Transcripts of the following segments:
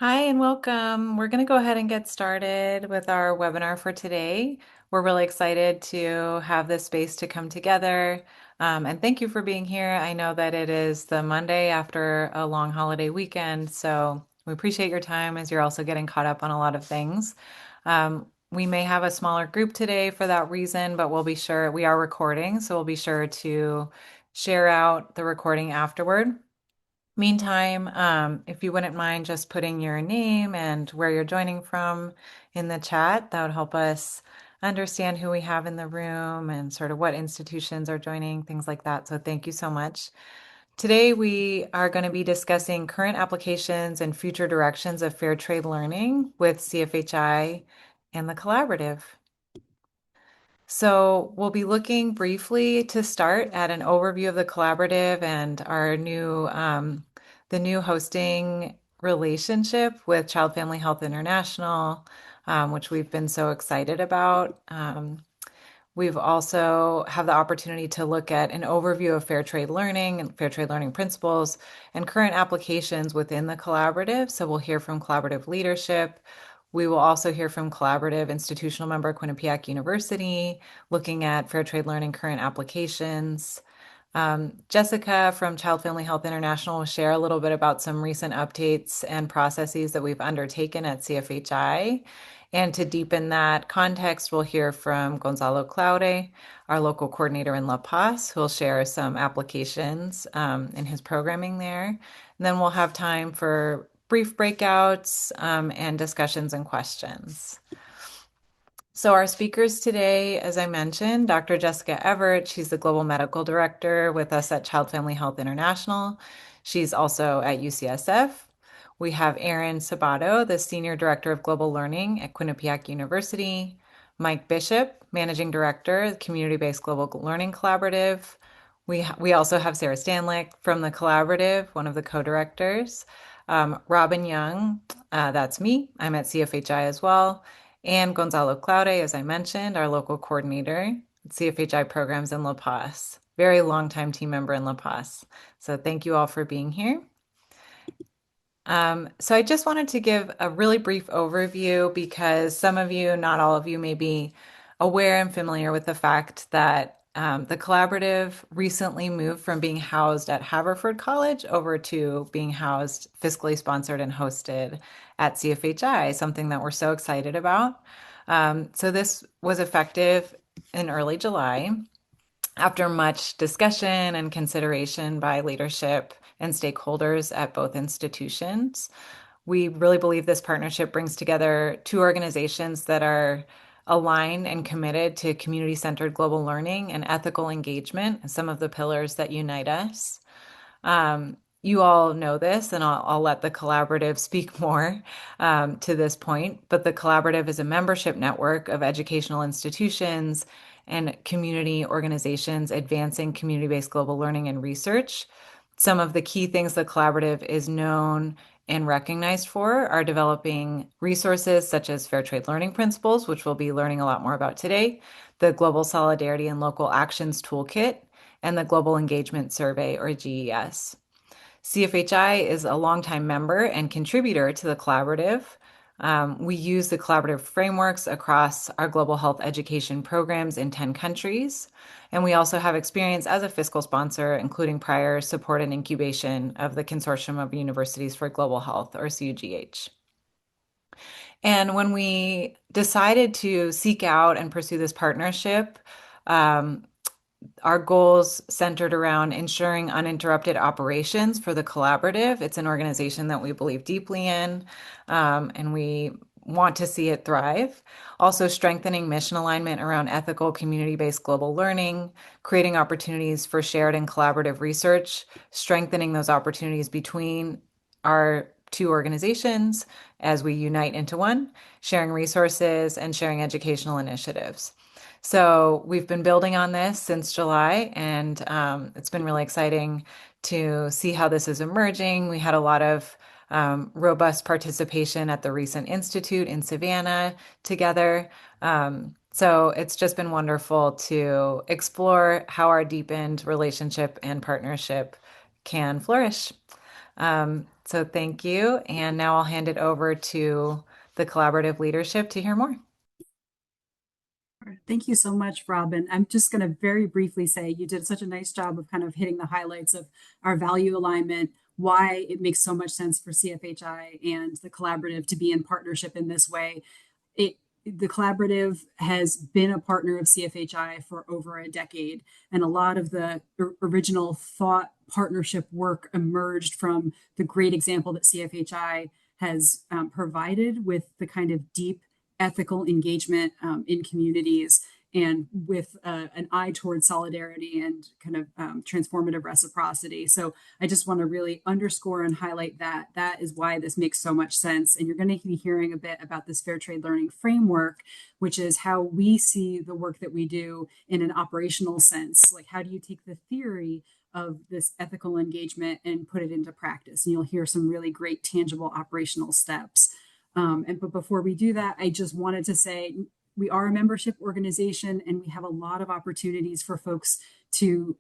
Hi and welcome. We're going to go ahead and get started with our webinar for today. We're really excited to have this space to come together. And thank you for being here. I know that it is the Monday after a long holiday weekend, so we appreciate your time as you're also getting caught up on a lot of things. We may have a smaller group today for that reason, but we are recording, so we'll be sure to share out the recording afterward. Meantime, if you wouldn't mind just putting your name and where you're joining from in the chat, that would help us understand who we have in the room and sort of what institutions are joining, things like that. So thank you so much. Today, we are going to be discussing current applications and future directions of fair trade learning with CFHI and the collaborative. So we'll be looking briefly to start at an overview of the collaborative and the new hosting relationship with Child Family Health International, which we've been so excited about. We've also have the opportunity to look at an overview of fair trade learning and fair trade learning principles and current applications within the collaborative. So we'll hear from collaborative leadership. We will also hear from collaborative institutional member Quinnipiac University, looking at fair trade learning current applications. Jessica from Child Family Health International will share a little bit about some recent updates and processes that we've undertaken at CFHI. And to deepen that context, we'll hear from Gonzalo Claude, our local coordinator in La Paz, who will share some applications in his programming there. And then we'll have time for brief breakouts and discussions and questions. So our speakers today, as I mentioned, Dr. Jessica Everett, she's the Global Medical Director with us at Child Family Health International. She's also at UCSF. We have Aaron Sabato, the Senior Director of Global Learning at Quinnipiac University. Mike Bishop, Managing Director, Community-Based Global Learning Collaborative. We also have Sarah Stanlick from the collaborative, one of the co-directors. Robin Young, that's me. I'm at CFHI as well. And Gonzalo Claude, as I mentioned, our local coordinator at CFHI programs in La Paz. Very long-time team member in La Paz. So thank you all for being here. So I just wanted to give a really brief overview because some of you, not all of you, may be aware and familiar with the fact that the collaborative recently moved from being housed at Haverford College over to being housed, fiscally sponsored and hosted at CFHI, something that we're so excited about. So this was effective in early July after much discussion and consideration by leadership and stakeholders at both institutions. We really believe this partnership brings together two organizations that are aligned and committed to community-centered global learning and ethical engagement, some of the pillars that unite us. You all know this, and I'll let the collaborative speak more to this point, but the collaborative is a membership network of educational institutions and community organizations advancing community-based global learning and research. Some of the key things the collaborative is known and recognized for are developing resources such as fair trade learning principles, which we'll be learning a lot more about today, the Global Solidarity and Local Actions Toolkit, and the Global Engagement Survey, or GES. CFHI is a longtime member and contributor to the collaborative. We use the collaborative frameworks across our global health education programs in 10 countries. And we also have experience as a fiscal sponsor, including prior support and incubation of the Consortium of Universities for Global Health, or CUGH. And when we decided to seek out and pursue this partnership, our goals centered around ensuring uninterrupted operations for the collaborative. It's an organization that we believe deeply in, and we want to see it thrive. Also, strengthening mission alignment around ethical, community-based global learning, creating opportunities for shared and collaborative research, strengthening those opportunities between our two organizations as we unite into one, sharing resources and sharing educational initiatives. So we've been building on this since July, and it's been really exciting to see how this is emerging. We had a lot of robust participation at the recent Institute in Savannah together. So it's just been wonderful to explore how our deepened relationship and partnership can flourish. So thank you. And now I'll hand it over to the collaborative leadership to hear more. Thank you so much, Robin. I'm just going to very briefly say you did such a nice job of kind of hitting the highlights of our value alignment, why it makes so much sense for CFHI and the collaborative to be in partnership in this way. The collaborative has been a partner of CFHI for over a decade, and a lot of the original thought partnership work emerged from the great example that CFHI has provided with the kind of deep ethical engagement in communities and with an eye towards solidarity and kind of transformative reciprocity. So I just want to really underscore and highlight that. That is why this makes so much sense. And you're going to be hearing a bit about this fair trade learning framework, which is how we see the work that we do in an operational sense. Like, how do you take the theory of this ethical engagement and put it into practice? And you'll hear some really great tangible operational steps. But before we do that, I just wanted to say we are a membership organization and we have a lot of opportunities for folks to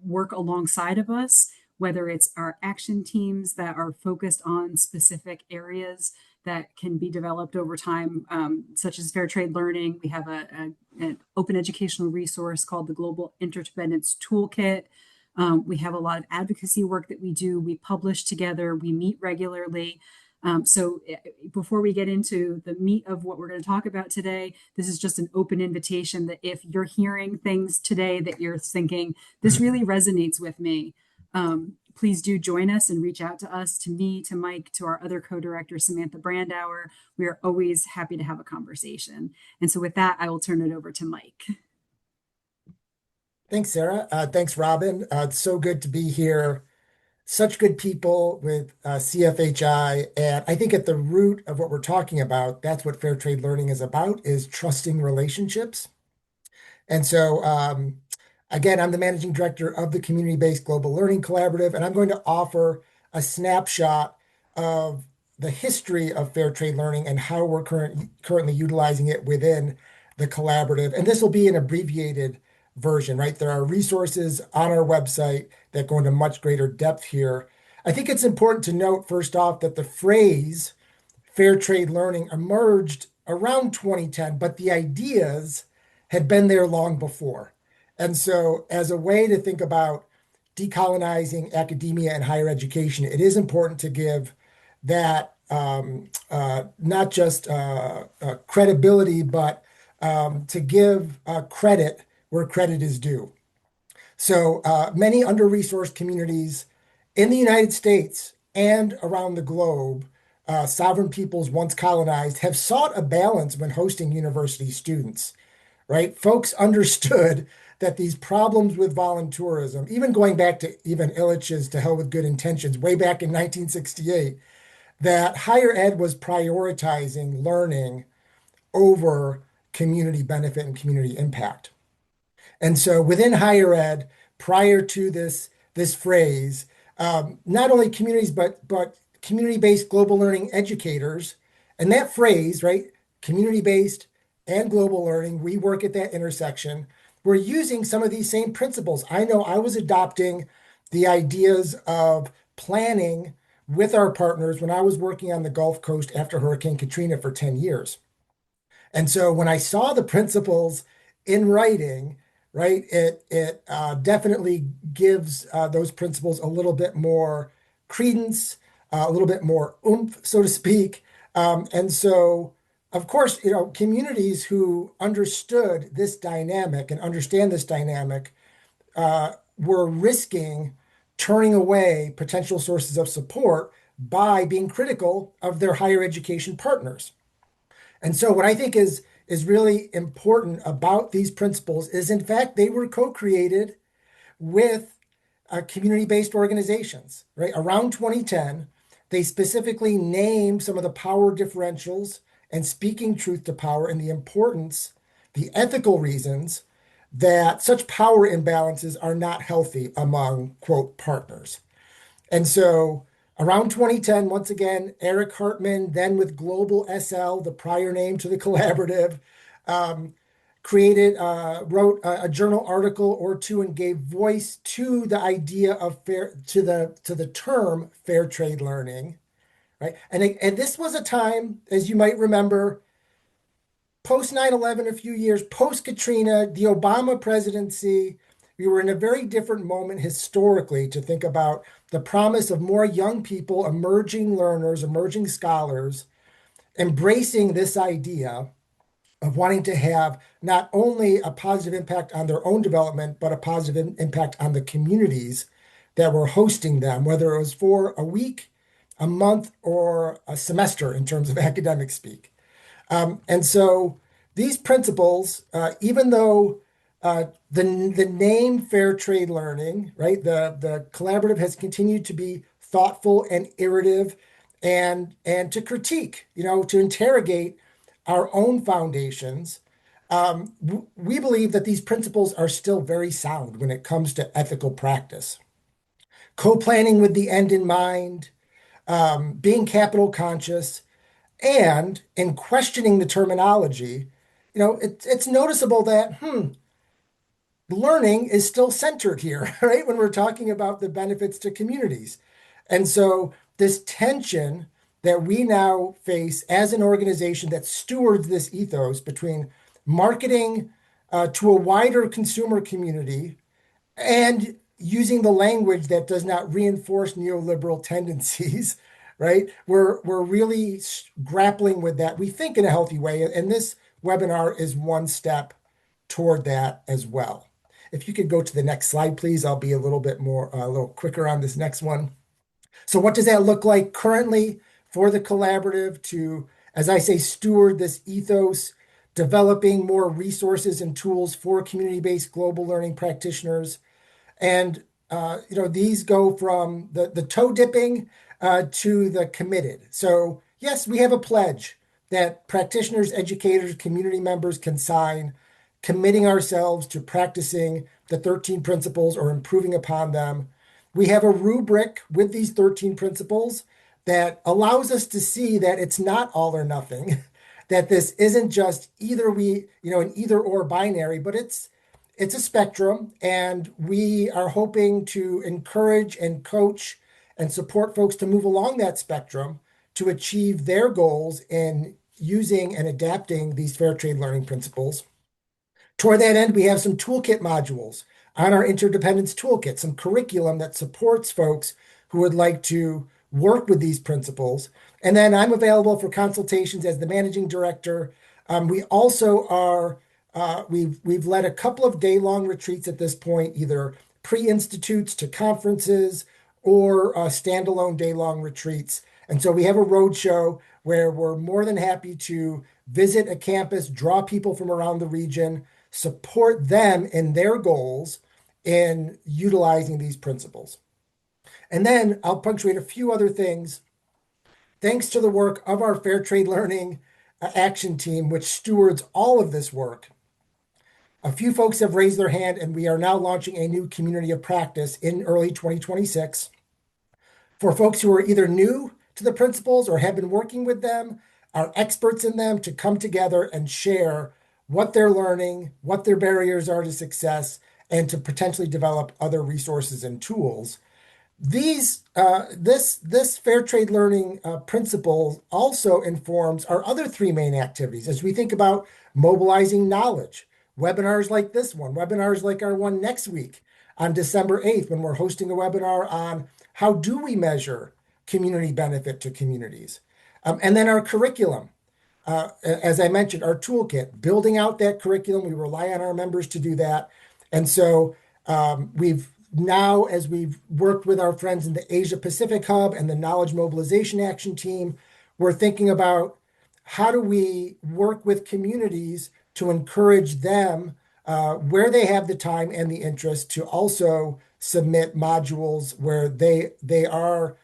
work alongside of us, whether it's our action teams that are focused on specific areas that can be developed over time, such as fair trade learning. We have an open educational resource called the Global Interdependence Toolkit. We have a lot of advocacy work that we do. We publish together, we meet regularly. So before we get into the meat of what we're going to talk about today, this is just an open invitation that if you're hearing things today that you're thinking, this really resonates with me, please do join us and reach out to us, to me, to Mike, to our other co-director, Samantha Brandauer. We are always happy to have a conversation. And so with that, I will turn it over to Mike. Thanks, Sarah. Thanks, Robin. It's so good to be here. Such good people with CFHI. And I think at the root of what we're talking about, that's what fair trade learning is about, is trusting relationships. And so, again, I'm the managing director of the Community-Based Global Learning Collaborative, and I'm going to offer a snapshot of the history of fair trade learning and how we're currently utilizing it within the collaborative. And this will be an abbreviated version, right? There are resources on our website that go into much greater depth here. I think it's important to note, first off, that the phrase fair trade learning emerged around 2010, but the ideas had been there long before. And so, as a way to think about decolonizing academia and higher education, it is important to give that not just credibility, but to give credit where credit is due. So many under-resourced communities in the United States and around the globe, sovereign peoples once colonized, have sought a balance when hosting university students, right? Folks understood that these problems with voluntourism, even going back to even Illich's To Hell with Good Intentions, way back in 1968, that higher ed was prioritizing learning over community benefit and community impact. And so within higher ed, prior to this phrase, not only communities, but community-based global learning educators, and that phrase, right, community-based and global learning, we work at that intersection. We're using some of these same principles. I know I was adopting the ideas of planning with our partners when I was working on the Gulf Coast after Hurricane Katrina for 10 years. And so when I saw the principles in writing, right, it definitely gives those principles a little bit more credence, a little bit more oomph, so to speak. And so, of course, communities who understood this dynamic and understand this dynamic were risking turning away potential sources of support by being critical of their higher education partners. And so what I think is really important about these principles is, in fact, they were co-created with community-based organizations, right? Around 2010, they specifically named some of the power differentials and speaking truth to power and the importance, the ethical reasons that such power imbalances are not healthy among, quote, partners. And so around 2010, once again, Eric Hartman, then with Global SL, the prior name to the collaborative, wrote a journal article or two and gave voice to the idea of to the term fair trade learning, right? And this was a time, as you might remember, post 9/11, a few years post Katrina, the Obama presidency, we were in a very different moment historically to think about the promise of more young people, emerging learners, emerging scholars, embracing this idea of wanting to have not only a positive impact on their own development, but a positive impact on the communities that were hosting them, whether it was for a week, a month, or a semester in terms of academic speak. And so these principles, even though the name Fair Trade Learning, right, the collaborative has continued to be thoughtful and iterative and to critique, to interrogate our own foundations. We believe that these principles are still very sound when it comes to ethical practice. Co-planning with the end in mind, being capital conscious, and in questioning the terminology, it's noticeable that learning is still centered here, right? When we're talking about the benefits to communities. And so this tension that we now face as an organization that stewards this ethos between marketing to a wider consumer community and using the language that does not reinforce neoliberal tendencies, right? We're really grappling with that, we think, in a healthy way. And this webinar is one step toward that as well. If you could go to the next slide, please, I'll be a little quicker on this next one. So what does that look like currently for the collaborative to, as I say, steward this ethos, developing more resources and tools for community-based global learning practitioners? And these go from the toe dipping to the committed. So yes, we have a pledge that practitioners, educators, community members can sign, committing ourselves to practicing the 13 principles or improving upon them. We have a rubric with these 13 principles that allows us to see that it's not all or nothing, that this isn't just an either or binary, but it's a spectrum, and we are hoping to encourage and coach and support folks to move along that spectrum to achieve their goals in using and adapting these fair trade learning principles. Toward that end, we have some toolkit modules on our interdependence toolkit, some curriculum that supports folks who would like to work with these principles. And then I'm available for consultations as the managing director. We also are, we've led a couple of day-long retreats at this point, either pre-institutes to conferences or standalone day-long retreats. And so we have a roadshow where we're more than happy to visit a campus, draw people from around the region, support them in their goals in utilizing these principles. And then I'll punctuate a few other things. Thanks to the work of our Fair Trade Learning action team, which stewards all of this work, a few folks have raised their hand, and we are now launching a new community of practice in early 2026 for folks who are either new to the principles or have been working with them, are experts in them, to come together and share what they're learning, what their barriers are to success, and to potentially develop other resources and tools. This fair trade learning principle also informs our other three main activities as we think about mobilizing knowledge. Webinars like this one, webinars like our one next week on December 8th, when we're hosting a webinar on how do we measure community benefit to communities. And then our curriculum. As I mentioned, our toolkit, building out that curriculum, we rely on our members to do that. And so we've now, as we've worked with our friends in the Asia Pacific Hub and the Knowledge Mobilization Action Team, we're thinking about how do we work with communities to encourage them where they have the time and the interest to also submit modules where they are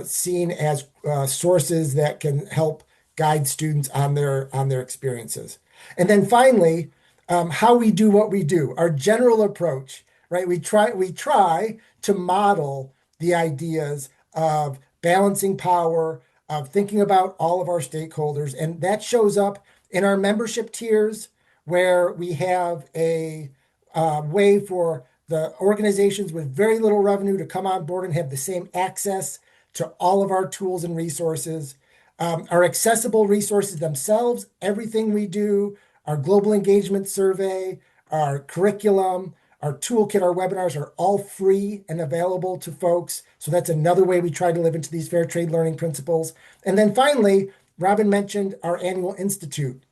seen as sources that can help guide students on their experiences. And then finally, how we do what we do, our general approach, right? We try to model the ideas of balancing power, of thinking about all of our stakeholders, and that shows up in our membership tiers, where we have a way for the organizations with very little revenue to come on board and have the same access to all of our tools and resources. Our accessible resources themselves, everything we do, our global engagement survey, our curriculum, our toolkit, our webinars are all free and available to folks. So that's another way we try to live into these fair trade learning principles. And then finally, Robin mentioned our annual institute,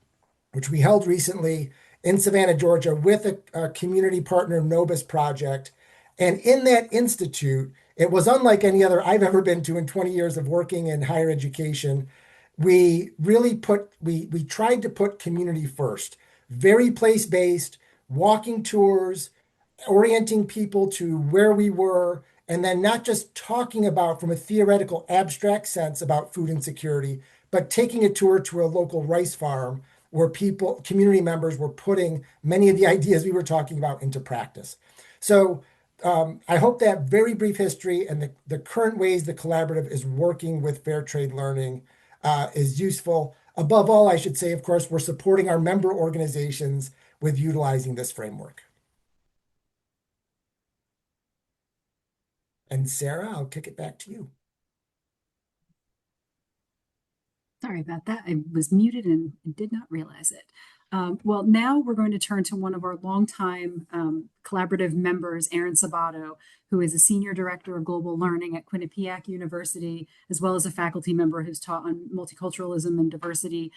which we held recently in Savannah, Georgia, with a community partner, Novus Project. And in that institute, it was unlike any other I've ever been to in 20 years of working in higher education. We really we tried to put community first, very place-based, walking tours, orienting people to where we were, and then not just talking about from a theoretical abstract sense about food insecurity, but taking a tour to a local rice farm where people, community members were putting many of the ideas we were talking about into practice. So I hope that very brief history and the current ways the collaborative is working with fair trade learning is useful. Above all, I should say, of course, we're supporting our member organizations with utilizing this framework. And Sarah, I'll kick it back to you. Sorry about that. I was muted and did not realize it. Well, now we're going to turn to one of our longtime collaborative members, Erin Sabato, who is a senior director of global learning at Quinnipiac University, as well as a faculty member who's taught on multiculturalism and diversity.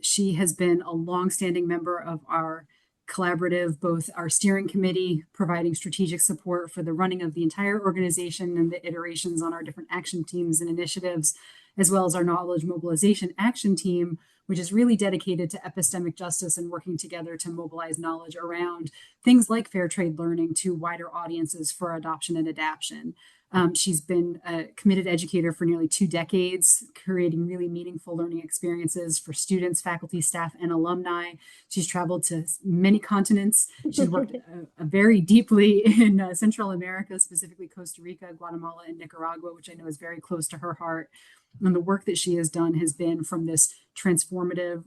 She has been a longstanding member of our collaborative, both our steering committee, providing strategic support for the running of the entire organization and the iterations on our different action teams and initiatives, as well as our knowledge mobilization action team, which is really dedicated to epistemic justice and working together to mobilize knowledge around things like fair trade learning to wider audiences for adoption and adaption. She's been a committed educator for nearly 2 decades, creating really meaningful learning experiences for students, faculty, staff, and alumni. She's traveled to many continents. She's worked very deeply in Central America, specifically Costa Rica, Guatemala, and Nicaragua, which I know is very close to her heart. And the work that she has done has been from this transformative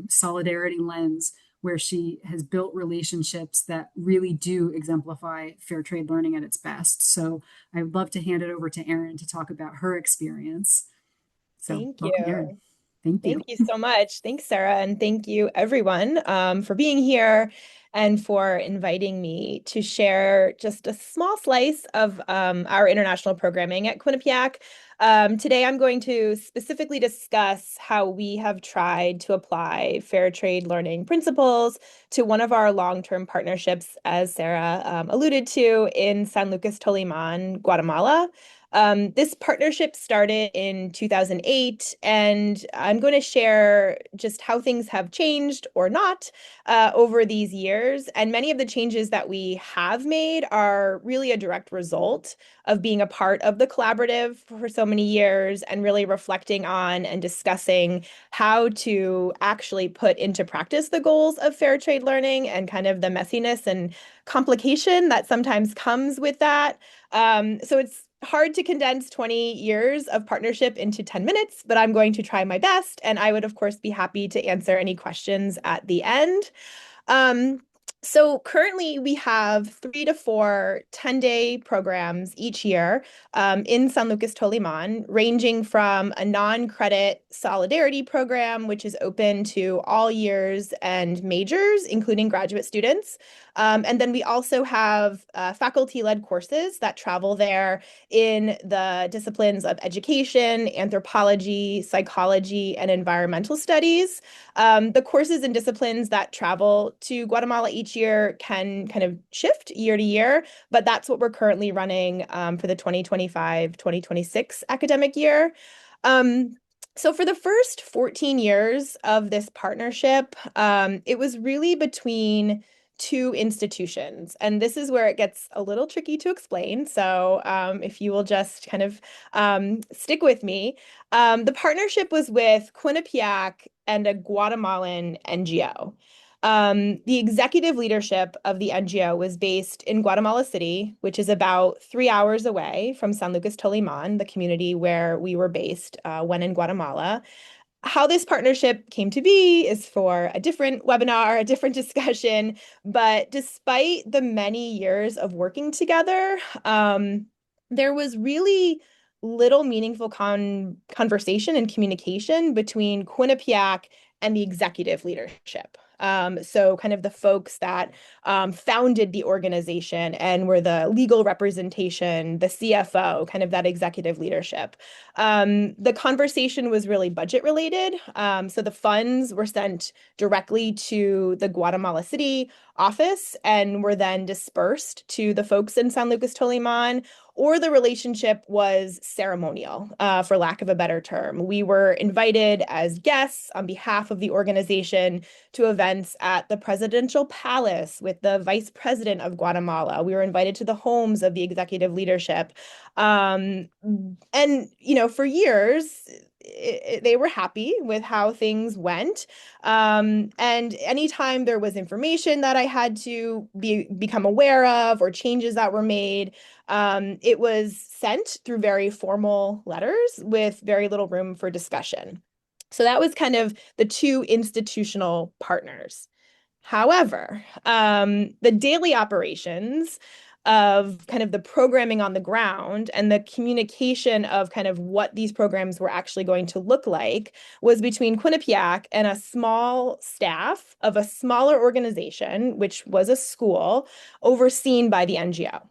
solidarity lens, where she has built relationships that really do exemplify fair trade learning at its best. So I'd love to hand it over to Erin to talk about her experience. So Thank welcome, you. Erin. Thank you. Thank you so much. Thanks, Sarah. And thank you, everyone, for being here and for inviting me to share just a small slice of our international programming at Quinnipiac. Today, I'm going to specifically discuss how we have tried to apply fair trade learning principles to one of our long-term partnerships, as Sarah alluded to, in San Lucas Toliman, Guatemala. This partnership started in 2008, and I'm going to share just how things have changed or not over these years. And many of the changes that we have made are really a direct result of being a part of the collaborative for so many years and really reflecting on and discussing how to actually put into practice the goals of fair trade learning and kind of the messiness and complication that sometimes comes with that. So it's hard to condense 20 years of partnership into 10 minutes, but I'm going to try my best. And I would, of course, be happy to answer any questions at the end. So currently we have 3 to 4 10-day programs each year in San Lucas Toliman, ranging from a non-credit solidarity program, which is open to all years and majors, including graduate students. And then we also have faculty-led courses that travel there in the disciplines of education, anthropology, psychology, and environmental studies. The courses and disciplines that travel to Guatemala each year can kind of shift year to year, but that's what we're currently running for the 2025-2026 academic year. So for the first 14 years of this partnership, it was really between 2 institutions. And this is where it gets a little tricky to explain. So if you will just kind of stick with me. The partnership was with Quinnipiac and a Guatemalan NGO. The executive leadership of the NGO was based in Guatemala City, which is about 3 hours away from San Lucas Toliman, the community where we were based when in Guatemala. How this partnership came to be is for a different webinar, a different discussion. But despite the many years of working together, there was really little meaningful conversation and communication between Quinnipiac and the executive leadership. So kind of the folks that founded the organization and were the legal representation, the CFO, kind of that executive leadership. The conversation was really budget related. So the funds were sent directly to the Guatemala City office and were then dispersed to the folks in San Lucas Toliman, or the relationship was ceremonial, for lack of a better term. We were invited as guests on behalf of the organization to events at the presidential palace with the vice president of Guatemala. We were invited to the homes of the executive leadership. And, for years, they were happy with how things went. And anytime there was information that I had to become aware of or changes that were made, it was sent through very formal letters with very little room for discussion. So that was kind of the two institutional partners. However, the daily operations of kind of the programming on the ground and the communication of kind of what these programs were actually going to look like was between Quinnipiac and a small staff of a smaller organization, which was a school overseen by the NGO.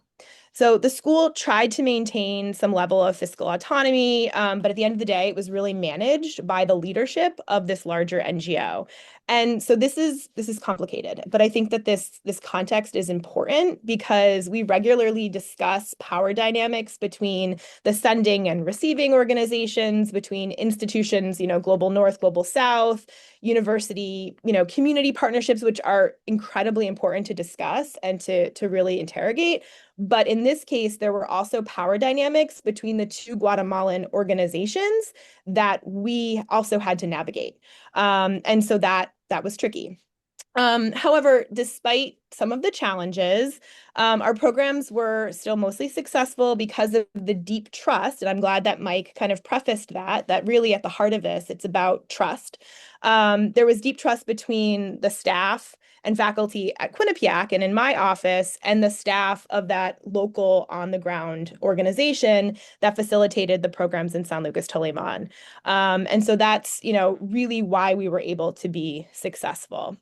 So the school tried to maintain some level of fiscal autonomy, but at the end of the day, it was really managed by the leadership of this larger NGO. And so this is complicated, but I think that this context is important because we regularly discuss power dynamics between the sending and receiving organizations, between institutions, Global North, Global South, university, community partnerships, which are incredibly important to discuss and to really interrogate. But in this case, there were also power dynamics between the two Guatemalan organizations that we also had to navigate. And so that was tricky. However, despite some of the challenges, our programs were still mostly successful because of the deep trust. And I'm glad that Mike kind of prefaced that really at the heart of this, it's about trust. There was deep trust between the staff and faculty at Quinnipiac and in my office and the staff of that local on-the-ground organization that facilitated the programs in San Lucas Toliman. And so that's, really why we were able to be successful.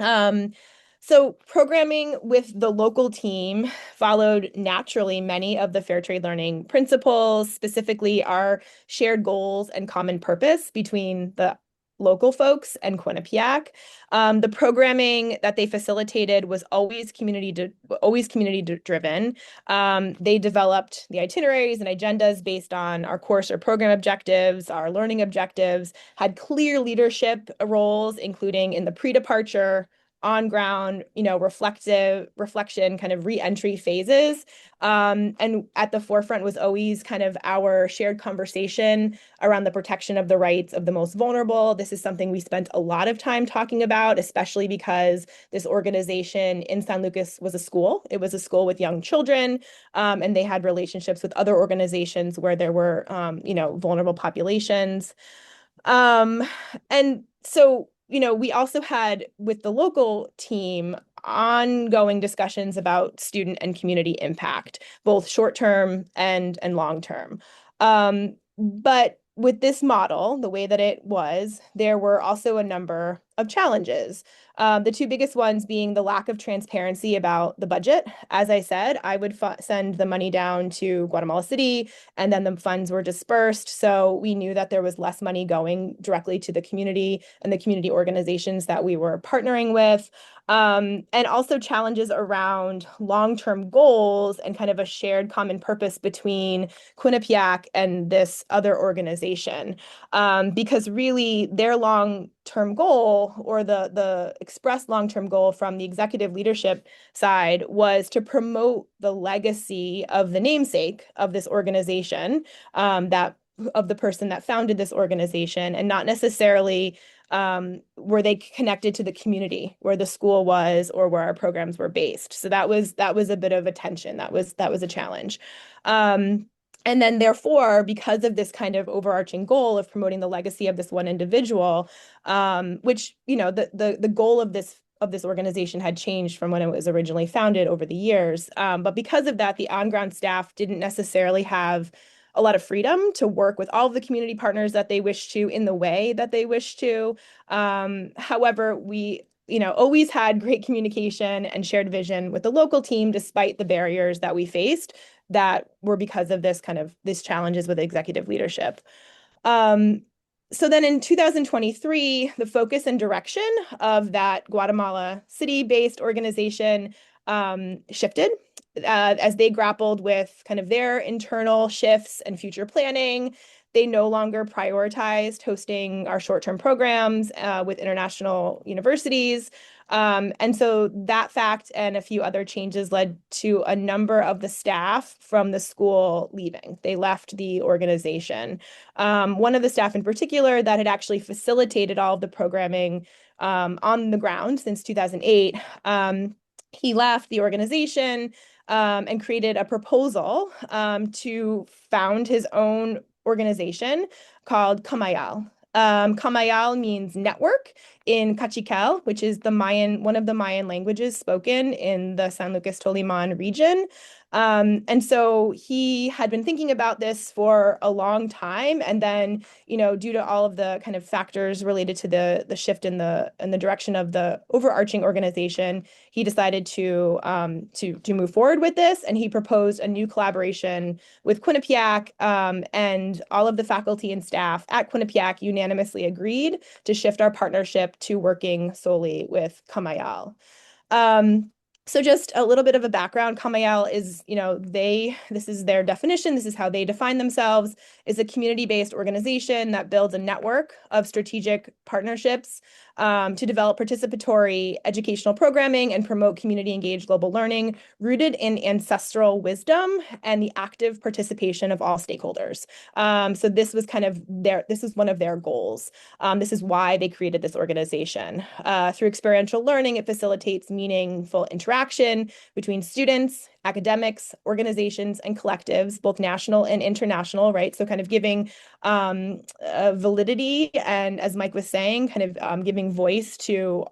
So programming with the local team followed naturally many of the fair trade learning principles, specifically our shared goals and common purpose between the local folks and Quinnipiac. The programming that they facilitated was always community driven. They developed the itineraries and agendas based on our course or program objectives, our learning objectives, had clear leadership roles, including in the pre-departure, on-ground, reflection, kind of re-entry phases. And at the forefront was always kind of our shared conversation around the protection of the rights of the most vulnerable. This is something we spent a lot of time talking about, especially because this organization in San Lucas was a school. It was a school with young children, and they had relationships with other organizations where there were, vulnerable populations. And so we also had with the local team ongoing discussions about student and community impact, both short-term and long-term. But with this model, the way that it was, there were also a number of challenges. The two biggest ones being the lack of transparency about the budget. As I said, I would send the money down to Guatemala City, and then the funds were dispersed. So we knew that there was less money going directly to the community and the community organizations that we were partnering with. And also challenges around long-term goals and kind of a shared common purpose between Quinnipiac and this other organization. Because really their long-term goal, or the expressed long-term goal from the executive leadership side, was to promote the legacy of the namesake of this organization, of the person that founded this organization, and not necessarily were they connected to the community where the school was or where our programs were based. So that was a bit of a tension. That was a challenge. And then therefore, because of this kind of overarching goal of promoting the legacy of this one individual, which, the goal of this organization had changed from when it was originally founded over the years. But because of that, the on-ground staff didn't necessarily have a lot of freedom to work with all of the community partners that they wish to in the way that they wish to. However, we always had great communication and shared vision with the local team, despite the barriers that we faced that were because of these challenges with executive leadership. So then in 2023, the focus and direction of that Guatemala City-based organization shifted as they grappled with kind of their internal shifts and future planning. They no longer prioritized hosting our short-term programs with international universities. And so that fact and a few other changes led to a number of the staff from the school leaving. They left the organization. One of the staff in particular that had actually facilitated all of the programming on the ground since 2008, he left the organization and created a proposal to found his own organization called Kamayal. Kamayal means network in Cachiquel, which is one of the Mayan languages spoken in the San Lucas Toliman region. And so he had been thinking about this for a long time. And then, due to all of the kind of factors related to the shift in the direction of the overarching organization, he decided to move forward with this. And he proposed a new collaboration with Quinnipiac, and all of the faculty and staff at Quinnipiac unanimously agreed to shift our partnership to working solely with Kamayal. So just a little bit of a background. Kamayal is, this is their definition. This is how they define themselves, is a community-based organization that builds a network of strategic partnerships to develop participatory educational programming and promote community-engaged global learning rooted in ancestral wisdom and the active participation of all stakeholders. So this was this is one of their goals. This is why they created this organization. Through experiential learning, it facilitates meaningful interaction between students, academics, organizations, and collectives, both national and international, right? So kind of giving validity and, as Mike was saying, kind of giving voice to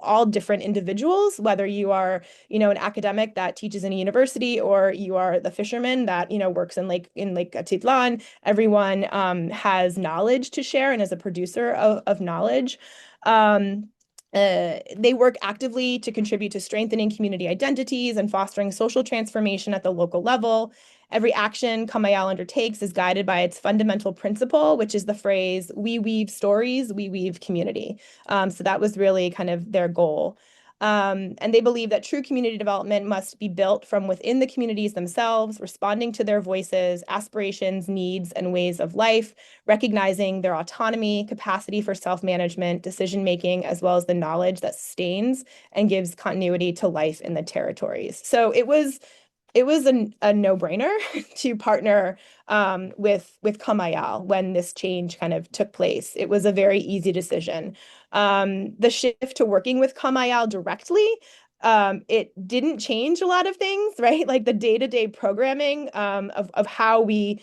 all different individuals, whether you are, an academic that teaches in a university or you are the fisherman that, works in Lake Atitlan. Everyone has knowledge to share and is a producer of knowledge. They work actively to contribute to strengthening community identities and fostering social transformation at the local level. Every action Kamayal undertakes is guided by its fundamental principle, which is the phrase, "We weave stories, we weave community." So that was really kind of their goal. And they believe that true community development must be built from within the communities themselves, responding to their voices, aspirations, needs, and ways of life, recognizing their autonomy, capacity for self-management, decision-making, as well as the knowledge that sustains and gives continuity to life in the territories. So it was a no-brainer to partner with Kamayal when this change kind of took place. It was a very easy decision. The shift to working with Kamayal directly, it didn't change a lot of things, right? Like the day-to-day programming of how we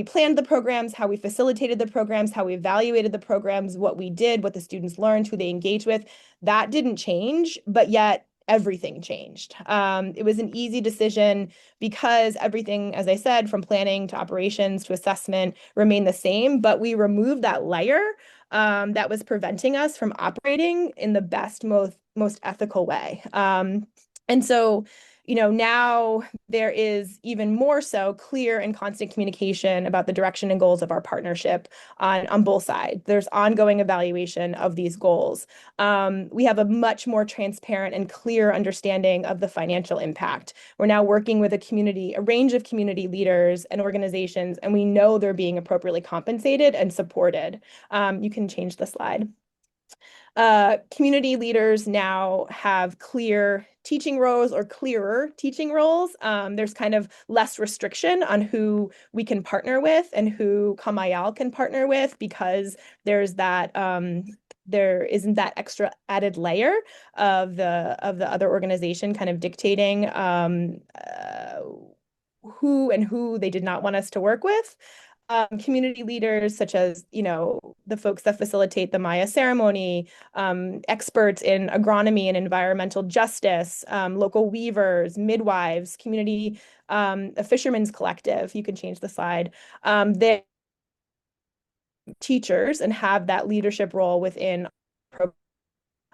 planned the programs, how we facilitated the programs, how we evaluated the programs, what we did, what the students learned, who they engaged with, that didn't change, but yet everything changed. It was an easy decision because everything, as I said, from planning to operations to assessment remained the same, but we removed that layer that was preventing us from operating in the best, most ethical way. And so, now there is even more so clear and constant communication about the direction and goals of our partnership on both sides. There's ongoing evaluation of these goals. We have a much more transparent and clear understanding of the financial impact. We're now working with a range of community leaders and organizations, and we know they're being appropriately compensated and supported. You can change the slide. Community leaders now have clear teaching roles or clearer teaching roles. There's kind of less restriction on who we can partner with and who Kamayal can partner with because there's that there isn't that extra added layer of the other organization kind of dictating who they did not want us to work with. Community leaders such as, the folks that facilitate the Maya ceremony, experts in agronomy and environmental justice, local weavers, midwives, community, a fishermen's collective. You can change the slide. They teachers and have that leadership role within.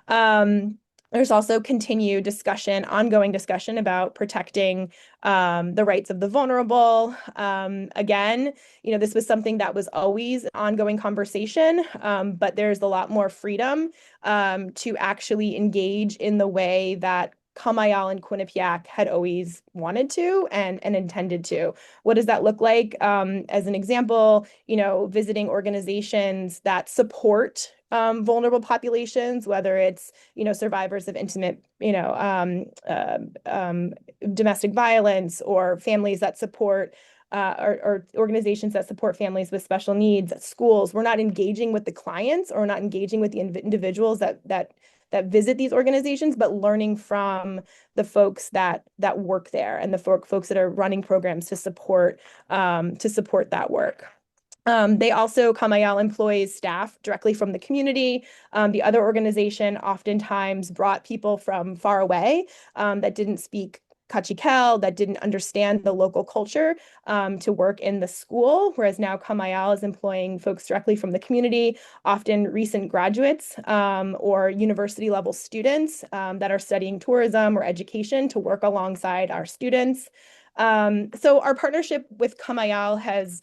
Um, there's also continued discussion, ongoing discussion about protecting the rights of the vulnerable. Again, this was something that was always an ongoing conversation, but there's a lot more freedom to actually engage in the way that Kamayal and Quinnipiac had always wanted to and intended to. What does that look like? As an example, visiting organizations that support vulnerable populations, whether it's, survivors of intimate, domestic violence, or families that support or organizations that support families with special needs at schools. We're not engaging with the clients, or not engaging with the individuals that visit these organizations, but learning from the folks that work there, and the folks that are running programs to support that work. They also, Kamayal employs staff directly from the community. The other organization oftentimes brought people from far away that didn't speak Kachikel, that didn't understand the local culture, to work in the school, whereas now Kamayal is employing folks directly from the community, often recent graduates or university level students that are studying tourism or education to work alongside our students. So our partnership with Kamayal has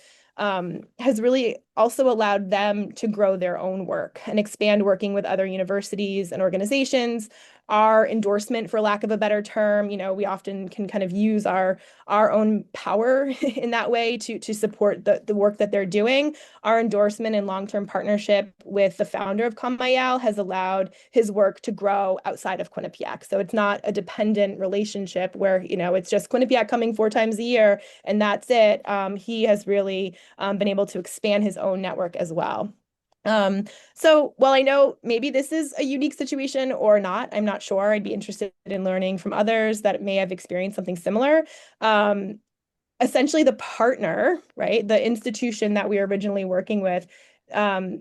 really also allowed them to grow their own work and expand working with other universities and organizations. Our endorsement, for lack of a better term, we often can kind of use our own power in that way to support the work that they're doing. Our endorsement and long-term partnership with the founder of Kamayal has allowed his work to grow outside of Quinnipiac. So it's not a dependent relationship where, it's just Quinnipiac coming 4 times a year and that's it. He has really been able to expand his own network as well. So while I know maybe this is a unique situation or not, I'm not sure. I'd be interested in learning from others that may have experienced something similar. Essentially, the partner, right, the institution that we were originally working with,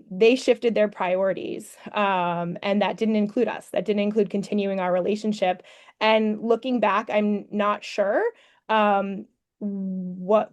they shifted their priorities, and that didn't include us. That didn't include continuing our relationship. And looking back, I'm not sure what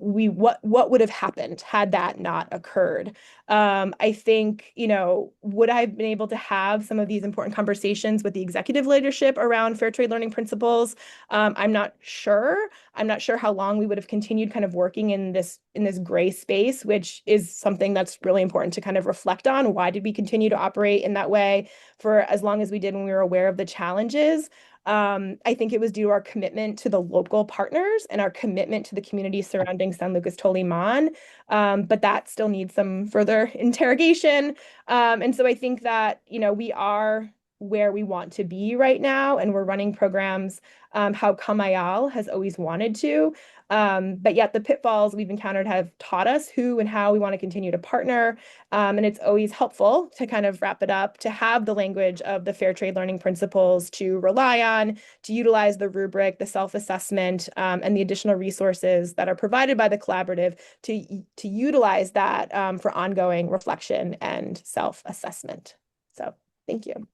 would have happened had that not occurred. I think, would I have been able to have some of these important conversations with the executive leadership around fair trade learning principles? I'm not sure. I'm not sure how long we would have continued kind of working in this gray space, which is something that's really important to kind of reflect on. Why did we continue to operate in that way for as long as we did when we were aware of the challenges? I think it was due to our commitment to the local partners and our commitment to the community surrounding San Lucas Toliman, but that still needs some further interrogation. And so I think that, we are where we want to be right now, and we're running programs how Kamayal has always wanted to. But yet the pitfalls we've encountered have taught us who and how we want to continue to partner. And it's always helpful to kind of wrap it up, to have the language of the fair trade learning principles to rely on, to utilize the rubric, the self-assessment, and the additional resources that are provided by the collaborative to utilize that for ongoing reflection and self-assessment. So thank you.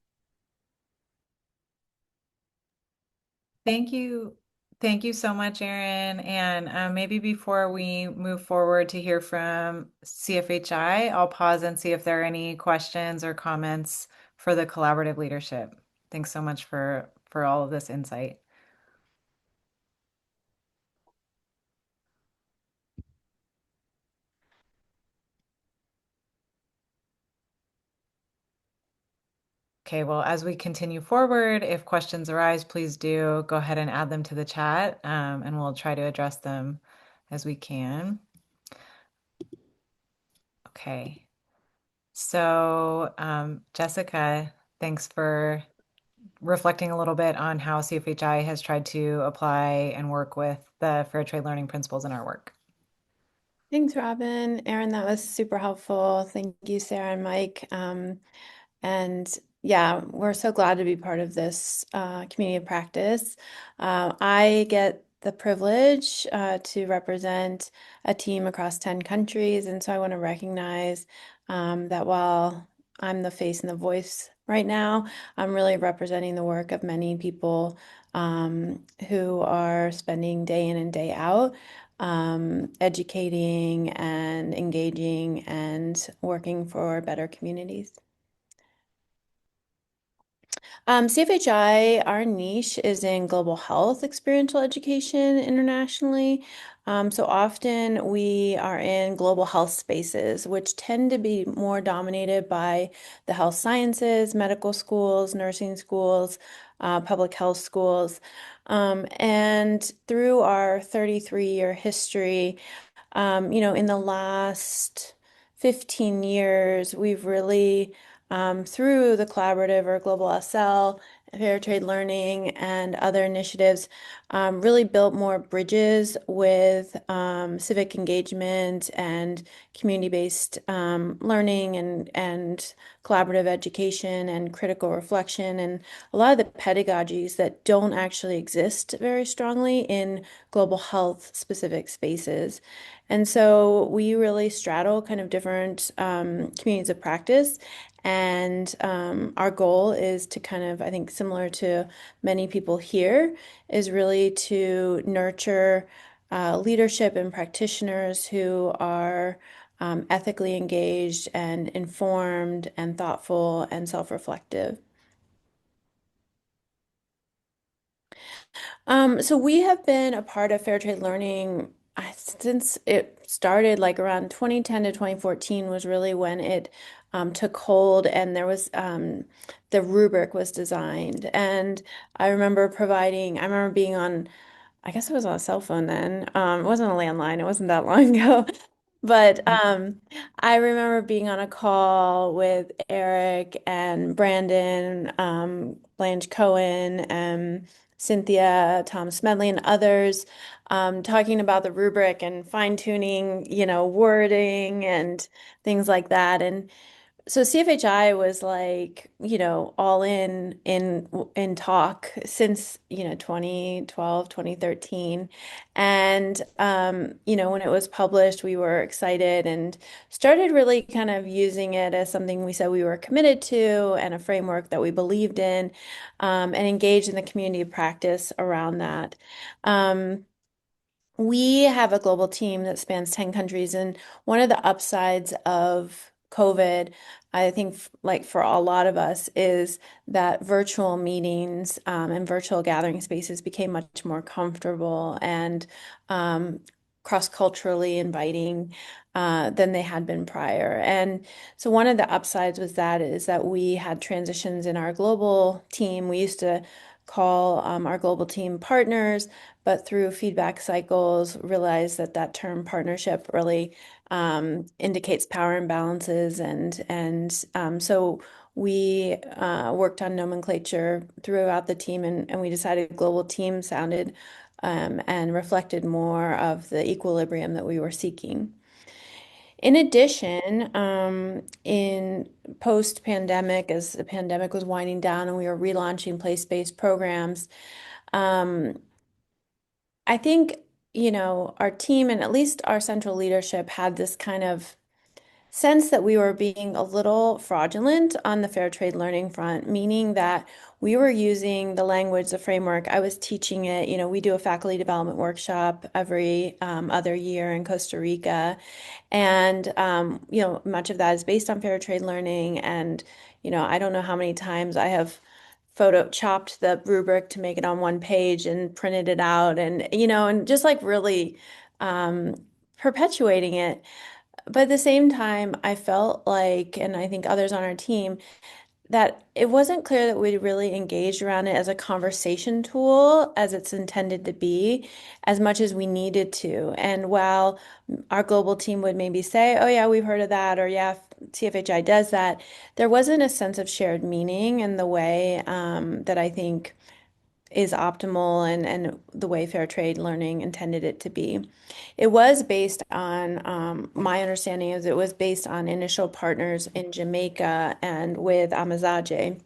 Thank you. Thank you so much, Erin. And maybe before we move forward to hear from CFHI, I'll pause and see if there are any questions or comments for the collaborative leadership. Thanks so much for all of this insight. Okay, well, as we continue forward, if questions arise, please do go ahead and add them to the chat, and we'll try to address them as we can. Okay, so Jessica, thanks for reflecting a little bit on how CFHI has tried to apply and work with the fair trade learning principles in our work. Thanks, Robin. Erin, that was super helpful. Thank you, Sarah and Mike. And yeah, we're so glad to be part of this community of practice. I get the privilege to represent a team across 10 countries. And so I want to recognize that while I'm the face and the voice right now, I'm really representing the work of many people who are spending day in and day out educating and engaging and working for better communities. CFHI, our niche is in global health experiential education internationally. So often we are in global health spaces, which tend to be more dominated by the health sciences, medical schools, nursing schools, public health schools. And through our 33-year history, in the last 15 years, we've really through the collaborative or Global SL, Fair Trade Learning, and other initiatives, really built more bridges with civic engagement and community-based learning and collaborative education and critical reflection and a lot of the pedagogies that don't actually exist very strongly in global health specific spaces. And so we really straddle kind of different communities of practice. And our goal is to kind of, I think, similar to many people here, is really to nurture leadership and practitioners who are ethically engaged and informed and thoughtful and self-reflective. So we have been a part of Fair Trade Learning since it started, like around 2010 to 2014 was really when it took hold, and there was the rubric was designed. And I remember being on, I guess it was on a cell phone then. It wasn't a landline, it wasn't that long ago. But I remember being on a call with Eric and Brandon, Blanche Cohen, and Cynthia, Tom Smedley, and others, talking about the rubric and fine-tuning, wording and things like that. And so CFHI was like, all in talk since, 2012, 2013. And when it was published, we were excited and started really kind of using it as something we said we were committed to and a framework that we believed in, and engaged in the community of practice around that. We have a global team that spans 10 countries, and one of the upsides of COVID, I think, like for a lot of us, is that virtual meetings and virtual gathering spaces became much more comfortable and cross-culturally inviting than they had been prior. And so one of the upsides was that is that we had transitions in our global team. We used to call our global team partners, but through feedback cycles, realized that that term partnership really indicates power imbalances, and so we worked on nomenclature throughout the team, and we decided global team sounded and reflected more of the equilibrium that we were seeking. In addition, in post-pandemic, as the pandemic was winding down and we were relaunching place-based programs, I think, our team and at least our central leadership had this kind of sense that we were being a little fraudulent on the fair trade learning front, meaning that we were using the language, the framework. I was teaching it. We do a faculty development workshop every other year in Costa Rica. And, much of that is based on fair trade learning. And, I don't know how many times I have photo chopped the rubric to make it on one page and printed it out and just like really perpetuating it. But at the same time, I felt like, and I think others on our team, that it wasn't clear that we really engaged around it as a conversation tool as it's intended to be, as much as we needed to. And while our global team would maybe say, oh yeah, we've heard of that, or yeah, CFHI does that, there wasn't a sense of shared meaning in the way that I think is optimal and the way fair trade learning intended it to be. It was based on, my understanding is it was based on initial partners in Jamaica and with Amazaje.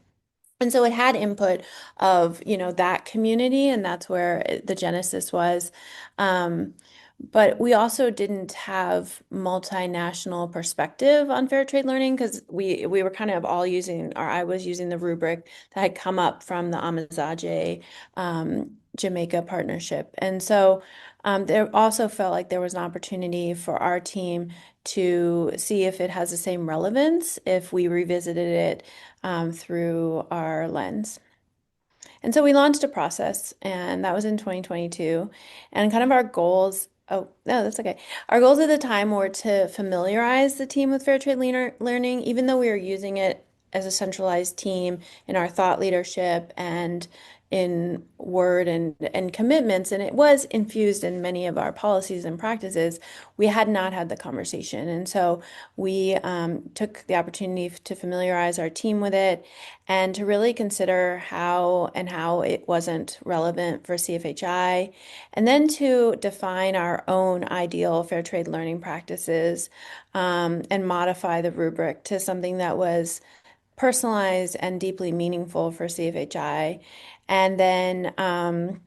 And so it had input of, that community, and that's where the genesis was. Um, but we also didn't have multinational perspective on fair trade learning because we were kind of all using, or I was using the rubric that had come up from the Amazaje Jamaica partnership. And so there also felt like there was an opportunity for our team to see if it has the same relevance if we revisited it through our lens. And so we launched a process, and that was in 2022. And kind of our goals, oh, no, that's okay. Our goals at the time were to familiarize the team with fair trade learning, even though we were using it as a centralized team in our thought leadership and in word and commitments, and it was infused in many of our policies and practices. We had not had the conversation. And so we took the opportunity to familiarize our team with it and to really consider how it wasn't relevant for CFHI, and then to define our own ideal fair trade learning practices and modify the rubric to something that was personalized and deeply meaningful for CFHI. And then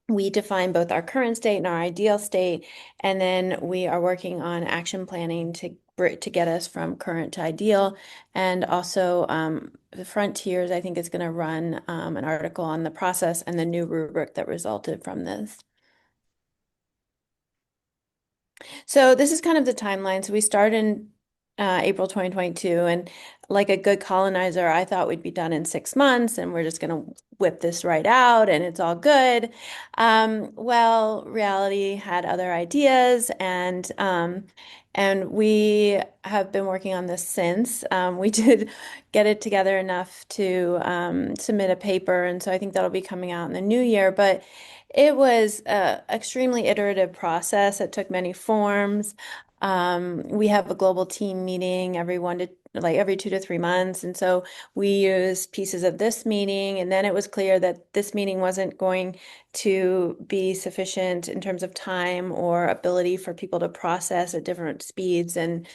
we define both our current state and our ideal state, and then we are working on action planning to get us from current to ideal. And also, the Frontiers, I think, is going to run an article on the process and the new rubric that resulted from this. So this is kind of the timeline. So we started in April 2022, and like a good colonizer, I thought we'd be done in 6 months, and we're just going to whip this right out, and it's all good. Well, reality had other ideas, and we have been working on this since. We did get it together enough to submit a paper, and so I think that'll be coming out in the new year. But it was an extremely iterative process. It took many forms. We have a global team meeting every 2 to 3 months. And so we used pieces of this meeting, and then it was clear that this meeting wasn't going to be sufficient in terms of time or ability for people to process at different speeds and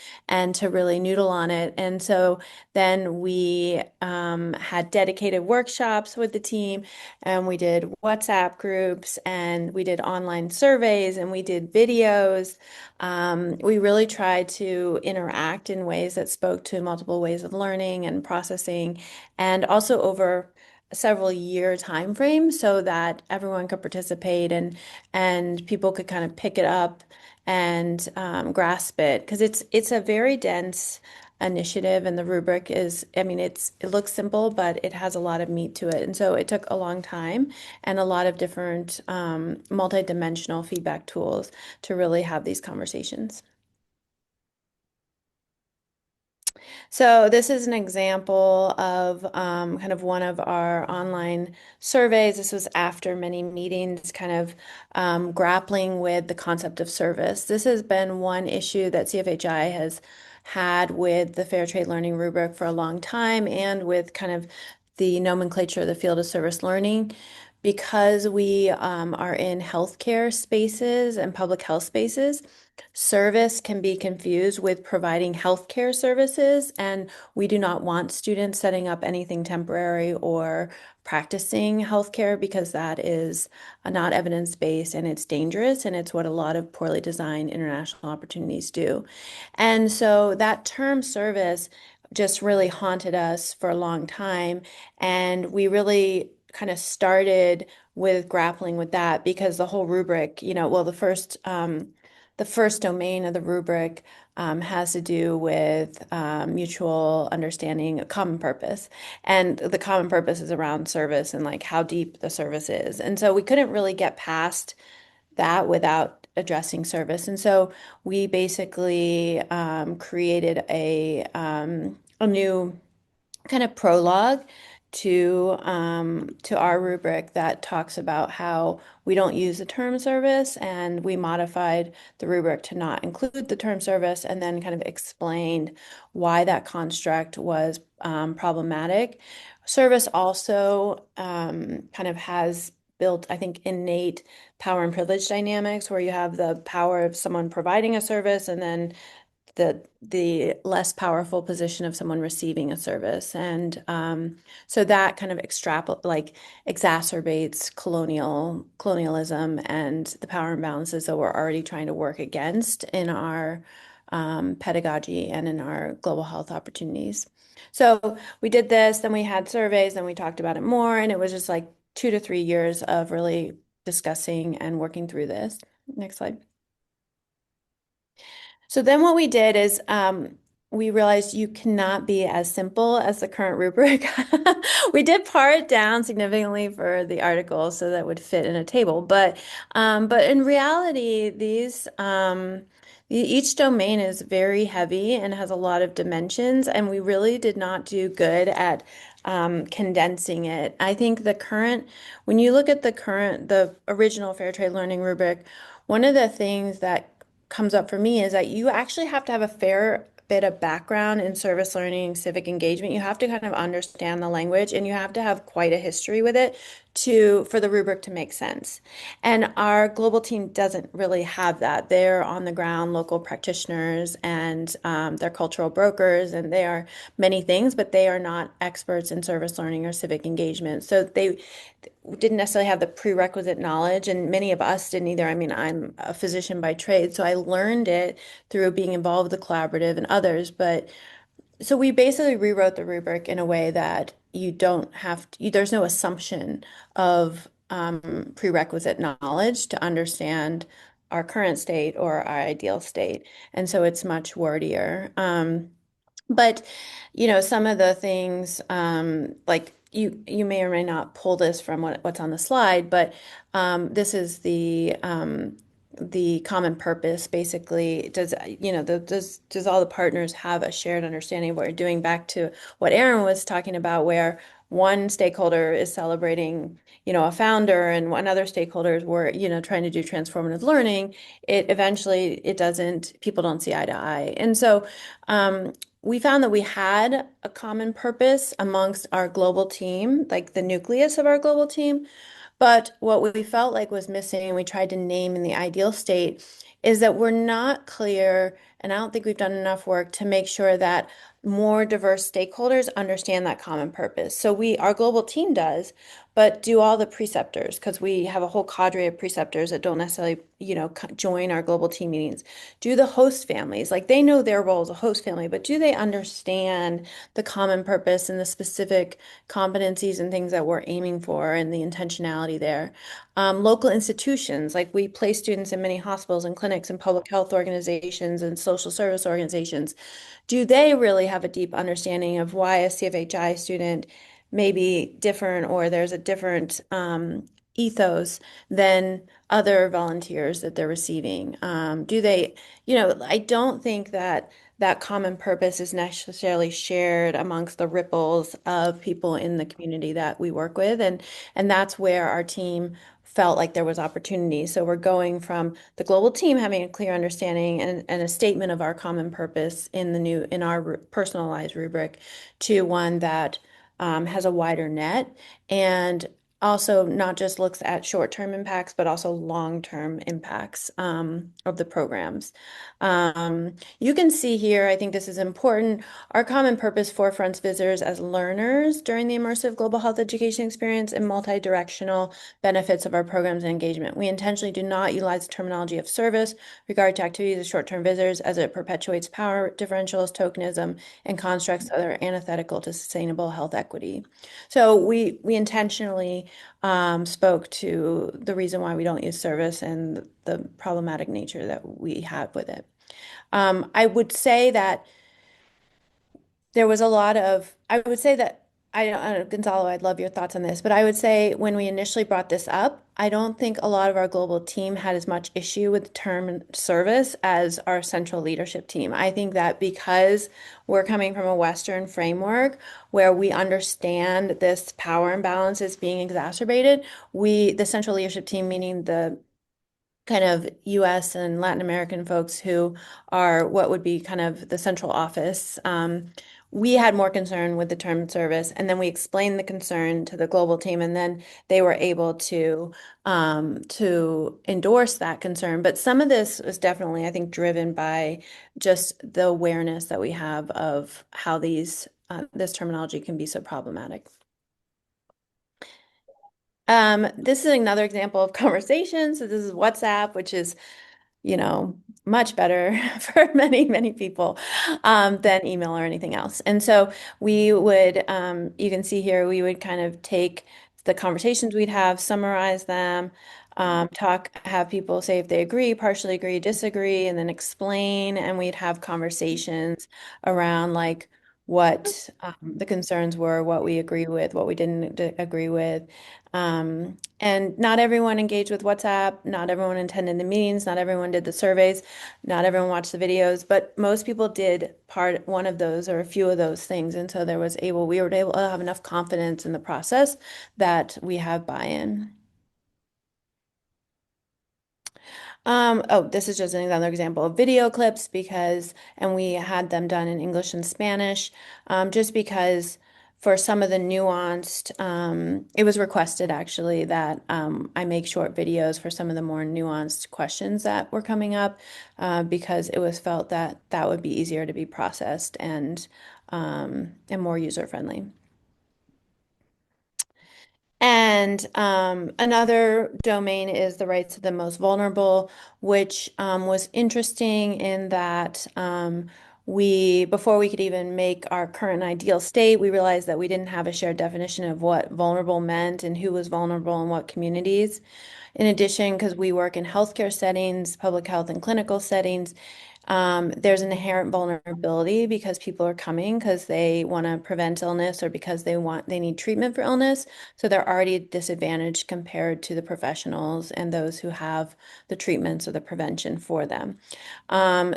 to really noodle on it. And so then we had dedicated workshops with the team, and we did WhatsApp groups, and we did online surveys, and we did videos. We really tried to interact in ways that spoke to multiple ways of learning and processing, and also over a several year time frame so that everyone could participate and people could kind of pick it up and grasp it because it's a very dense initiative, and the rubric is, I mean, it looks simple, but it has a lot of meat to it. And so it took a long time and a lot of different multi-dimensional feedback tools to really have these conversations. So this is an example of kind of one of our online surveys. This was after many meetings, kind of grappling with the concept of service. This has been one issue that CFHI has had with the Fair Trade Learning rubric for a long time, and with kind of the nomenclature of the field of service learning. Because we are in healthcare spaces and public health spaces, service can be confused with providing healthcare services, and we do not want students setting up anything temporary or practicing healthcare because that is not evidence-based, and it's dangerous, and it's what a lot of poorly designed international opportunities do. And so that term service just really haunted us for a long time, and we really kind of started with grappling with that because the whole rubric, well, the first domain of the rubric has to do with mutual understanding, common purpose. And the common purpose is around service and like how deep the service is. And so we couldn't really get past that without addressing service. And so we basically created a new kind of prologue to our rubric that talks about how we don't use the term service, and we modified the rubric to not include the term service, and then kind of explained why that construct was problematic. Service also kind of has built, I think, innate power and privilege dynamics where you have the power of someone providing a service and then the less powerful position of someone receiving a service. And so that kind of exacerbates colonialism and the power imbalances that we're already trying to work against in our pedagogy and in our global health opportunities. So we did this, then we had surveys, then we talked about it more, and it was just like 2 to 3 years of really discussing and working through this. Next slide. So then what we did is we realized you cannot be as simple as the current rubric. We did pare it down significantly for the article so that would fit in a table. But in reality, each domain is very heavy and has a lot of dimensions, and we really did not do good at condensing it. I think when you look at the original Fair Trade Learning rubric, one of the things that comes up for me is that you actually have to have a fair bit of background in service learning, civic engagement. You have to kind of understand the language, and you have to have quite a history with it for the rubric to make sense. And our global team doesn't really have that. They're on the ground local practitioners, and they're cultural brokers, and they are many things, but they are not experts in service learning or civic engagement. So they didn't necessarily have the prerequisite knowledge, and many of us didn't either. I mean, I'm a physician by trade, so I learned it through being involved with the collaborative and others. But so we basically rewrote the rubric in a way that you don't have to, there's no assumption of prerequisite knowledge to understand our current state or our ideal state. And so it's much wordier. But some of the things like you may or may not pull this from what's on the slide, but this is the common purpose. Basically, does all the partners have a shared understanding of what you're doing? Back to what Aaron was talking about, where one stakeholder is celebrating, a founder, and one other stakeholders were, trying to do transformative learning. People don't see eye to eye. And so we found that we had a common purpose amongst our global team, like the nucleus of our global team. But what we felt like was missing, and we tried to name in the ideal state, is that we're not clear, and I don't think we've done enough work to make sure that more diverse stakeholders understand that common purpose. So our global team does, but do all the preceptors, because we have a whole cadre of preceptors that don't necessarily, join our global team meetings. Do the host families, like they know their role as a host family, but do they understand the common purpose and the specific competencies and things that we're aiming for and the intentionality there? Local institutions, like we place students in many hospitals and clinics and public health organizations and social service organizations. Do they really have a deep understanding of why a CFHI student may be different, or there's a different ethos than other volunteers that they're receiving? I don't think that common purpose is necessarily shared amongst the ripples of people in the community that we work with. And that's where our team felt like there was opportunity. So we're going from the global team having a clear understanding and a statement of our common purpose in our personalized rubric to one that has a wider net, and also not just looks at short-term impacts, but also long-term impacts of the programs. You can see here, I think this is important, our common purpose forefronts visitors as learners during the immersive global health education experience and multi-directional benefits of our programs and engagement. We intentionally do not utilize the terminology of service regard to activities of short-term visitors, as it perpetuates power differentials, tokenism, and constructs that are antithetical to sustainable health equity. So we intentionally spoke to the reason why we don't use service and the problematic nature that we have with it. I would say that there was a lot of, I would say that, I don't know, Gonzalo, I'd love your thoughts on this, but I would say when we initially brought this up, I don't think a lot of our global team had as much issue with the term service as our central leadership team. I think that because we're coming from a Western framework where we understand this power imbalance is being exacerbated, the central leadership team, meaning the kind of US and Latin American folks who are what would be kind of the central office, we had more concern with the term service, and then we explained the concern to the global team, and then they were able to endorse that concern. But some of this was definitely, I think, driven by just the awareness that we have of how this terminology can be so problematic. This is another example of conversation. So this is WhatsApp, which is, much better for many, many people than email or anything else. And so we would, you can see here, we would kind of take the conversations we'd have, summarize them, have people say if they agree, partially agree, disagree, and then explain. And we'd have conversations around like what the concerns were, what we agree with, what we didn't agree with. And not everyone engaged with WhatsApp, not everyone attended the meetings, not everyone did the surveys, not everyone watched the videos, but most people did one of those or a few of those things. And so we were able to have enough confidence in the process that we have buy-in. Oh, this is just another example of video clips and we had them done in English and Spanish, just because for some of the nuanced, it was requested actually that I make short videos for some of the more nuanced questions that were coming up, because it was felt that that would be easier to be processed and more user-friendly. And another domain is the rights of the most vulnerable, which was interesting in that before we could even make our current ideal state, we realized that we didn't have a shared definition of what vulnerable meant and who was vulnerable in what communities. In addition, because we work in healthcare settings, public health and clinical settings, there's an inherent vulnerability because people are coming because they want to prevent illness or because they need treatment for illness. So they're already disadvantaged compared to the professionals and those who have the treatments or the prevention for them.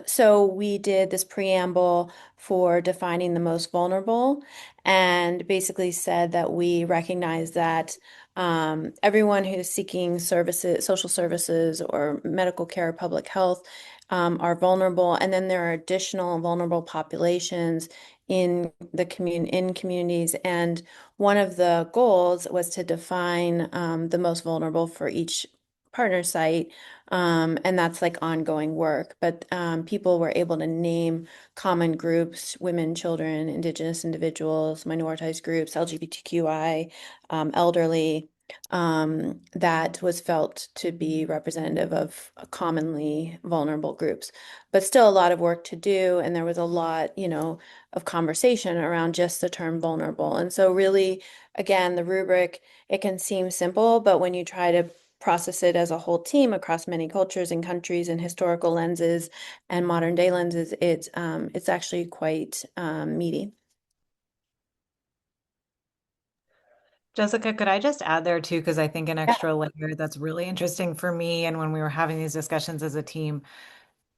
So we did this preamble for defining the most vulnerable and basically said that we recognize that everyone who's seeking services, social services or medical care, public health, are vulnerable. And then there are additional vulnerable populations in communities. And one of the goals was to define the most vulnerable for each partner site. And that's like ongoing work. But people were able to name common groups: women, children, Indigenous individuals, minoritized groups, LGBTQI, elderly, that was felt to be representative of commonly vulnerable groups. But still a lot of work to do, and there was a lot, of conversation around just the term vulnerable. And so really, again, the rubric, it can seem simple, but when you try to process it as a whole team across many cultures and countries and historical lenses and modern day lenses, it's actually quite meaty. Jessica, could I just add there too? Because I think an Yeah. extra layer that's really interesting for me, and when we were having these discussions as a team,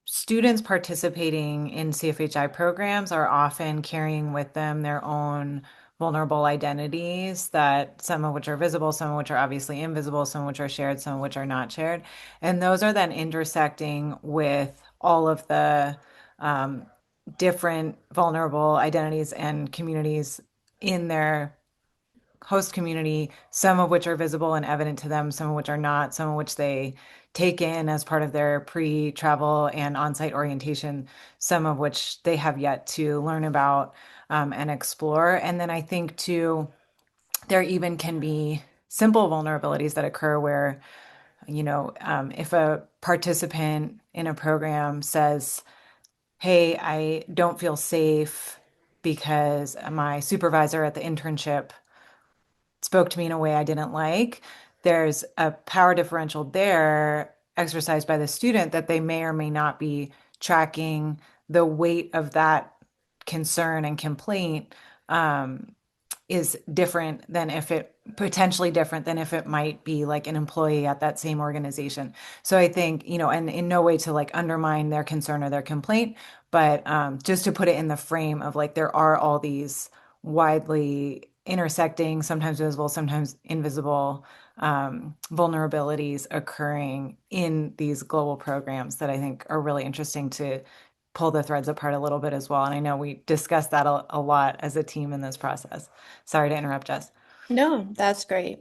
students participating in CFHI programs are often carrying with them their own vulnerable identities, that some of which are visible, some of which are obviously invisible, some of which are shared, some of which are not shared. And those are then intersecting with all of the different vulnerable identities and communities in their host community, some of which are visible and evident to them, some of which are not, some of which they take in as part of their pre-travel and on-site orientation, some of which they have yet to learn about and explore. And then I think too, there even can be simple vulnerabilities that occur where, if a participant in a program says, hey, I don't feel safe because my supervisor at the internship spoke to me in a way I didn't like, there's a power differential there exercised by the student that they may or may not be tracking the weight of that concern and complaint, is different than if it potentially different than if it might be like an employee at that same organization. So I think, and in no way to like undermine their concern or their complaint, but just to put it in the frame of like there are all these widely intersecting, sometimes visible, sometimes invisible vulnerabilities occurring in these global programs that I think are really interesting to pull the threads apart a little bit as well. And I know we discussed that a lot as a team in this process. Sorry to interrupt, Jess. No, that's great.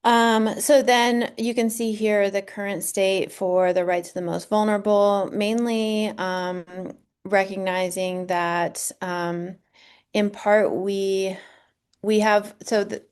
So then you can see here the current state for the rights of the most vulnerable, mainly recognizing that in part we have so the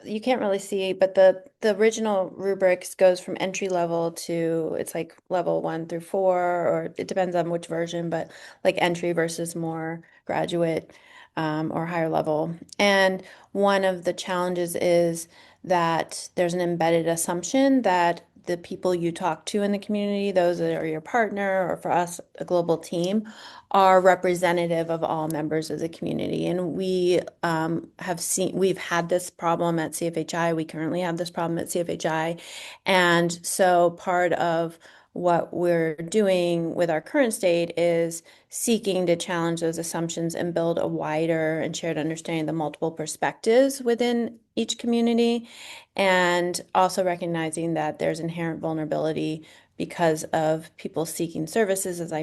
you can't really see, but the original rubrics goes from entry level to it's like level 1 through 4, or it depends on which version, but like entry versus more graduate or higher level. And one of the challenges is that there's an embedded assumption that the people you talk to in the community, those that are your partner, or for us, a global team, are representative of all members of the community. And we've had this problem at CFHI. We currently have this problem at CFHI. And so part of what we're doing with our current state is seeking to challenge those assumptions and build a wider and shared understanding of the multiple perspectives within each community, and also recognizing that there's inherent vulnerability because of people seeking services, as I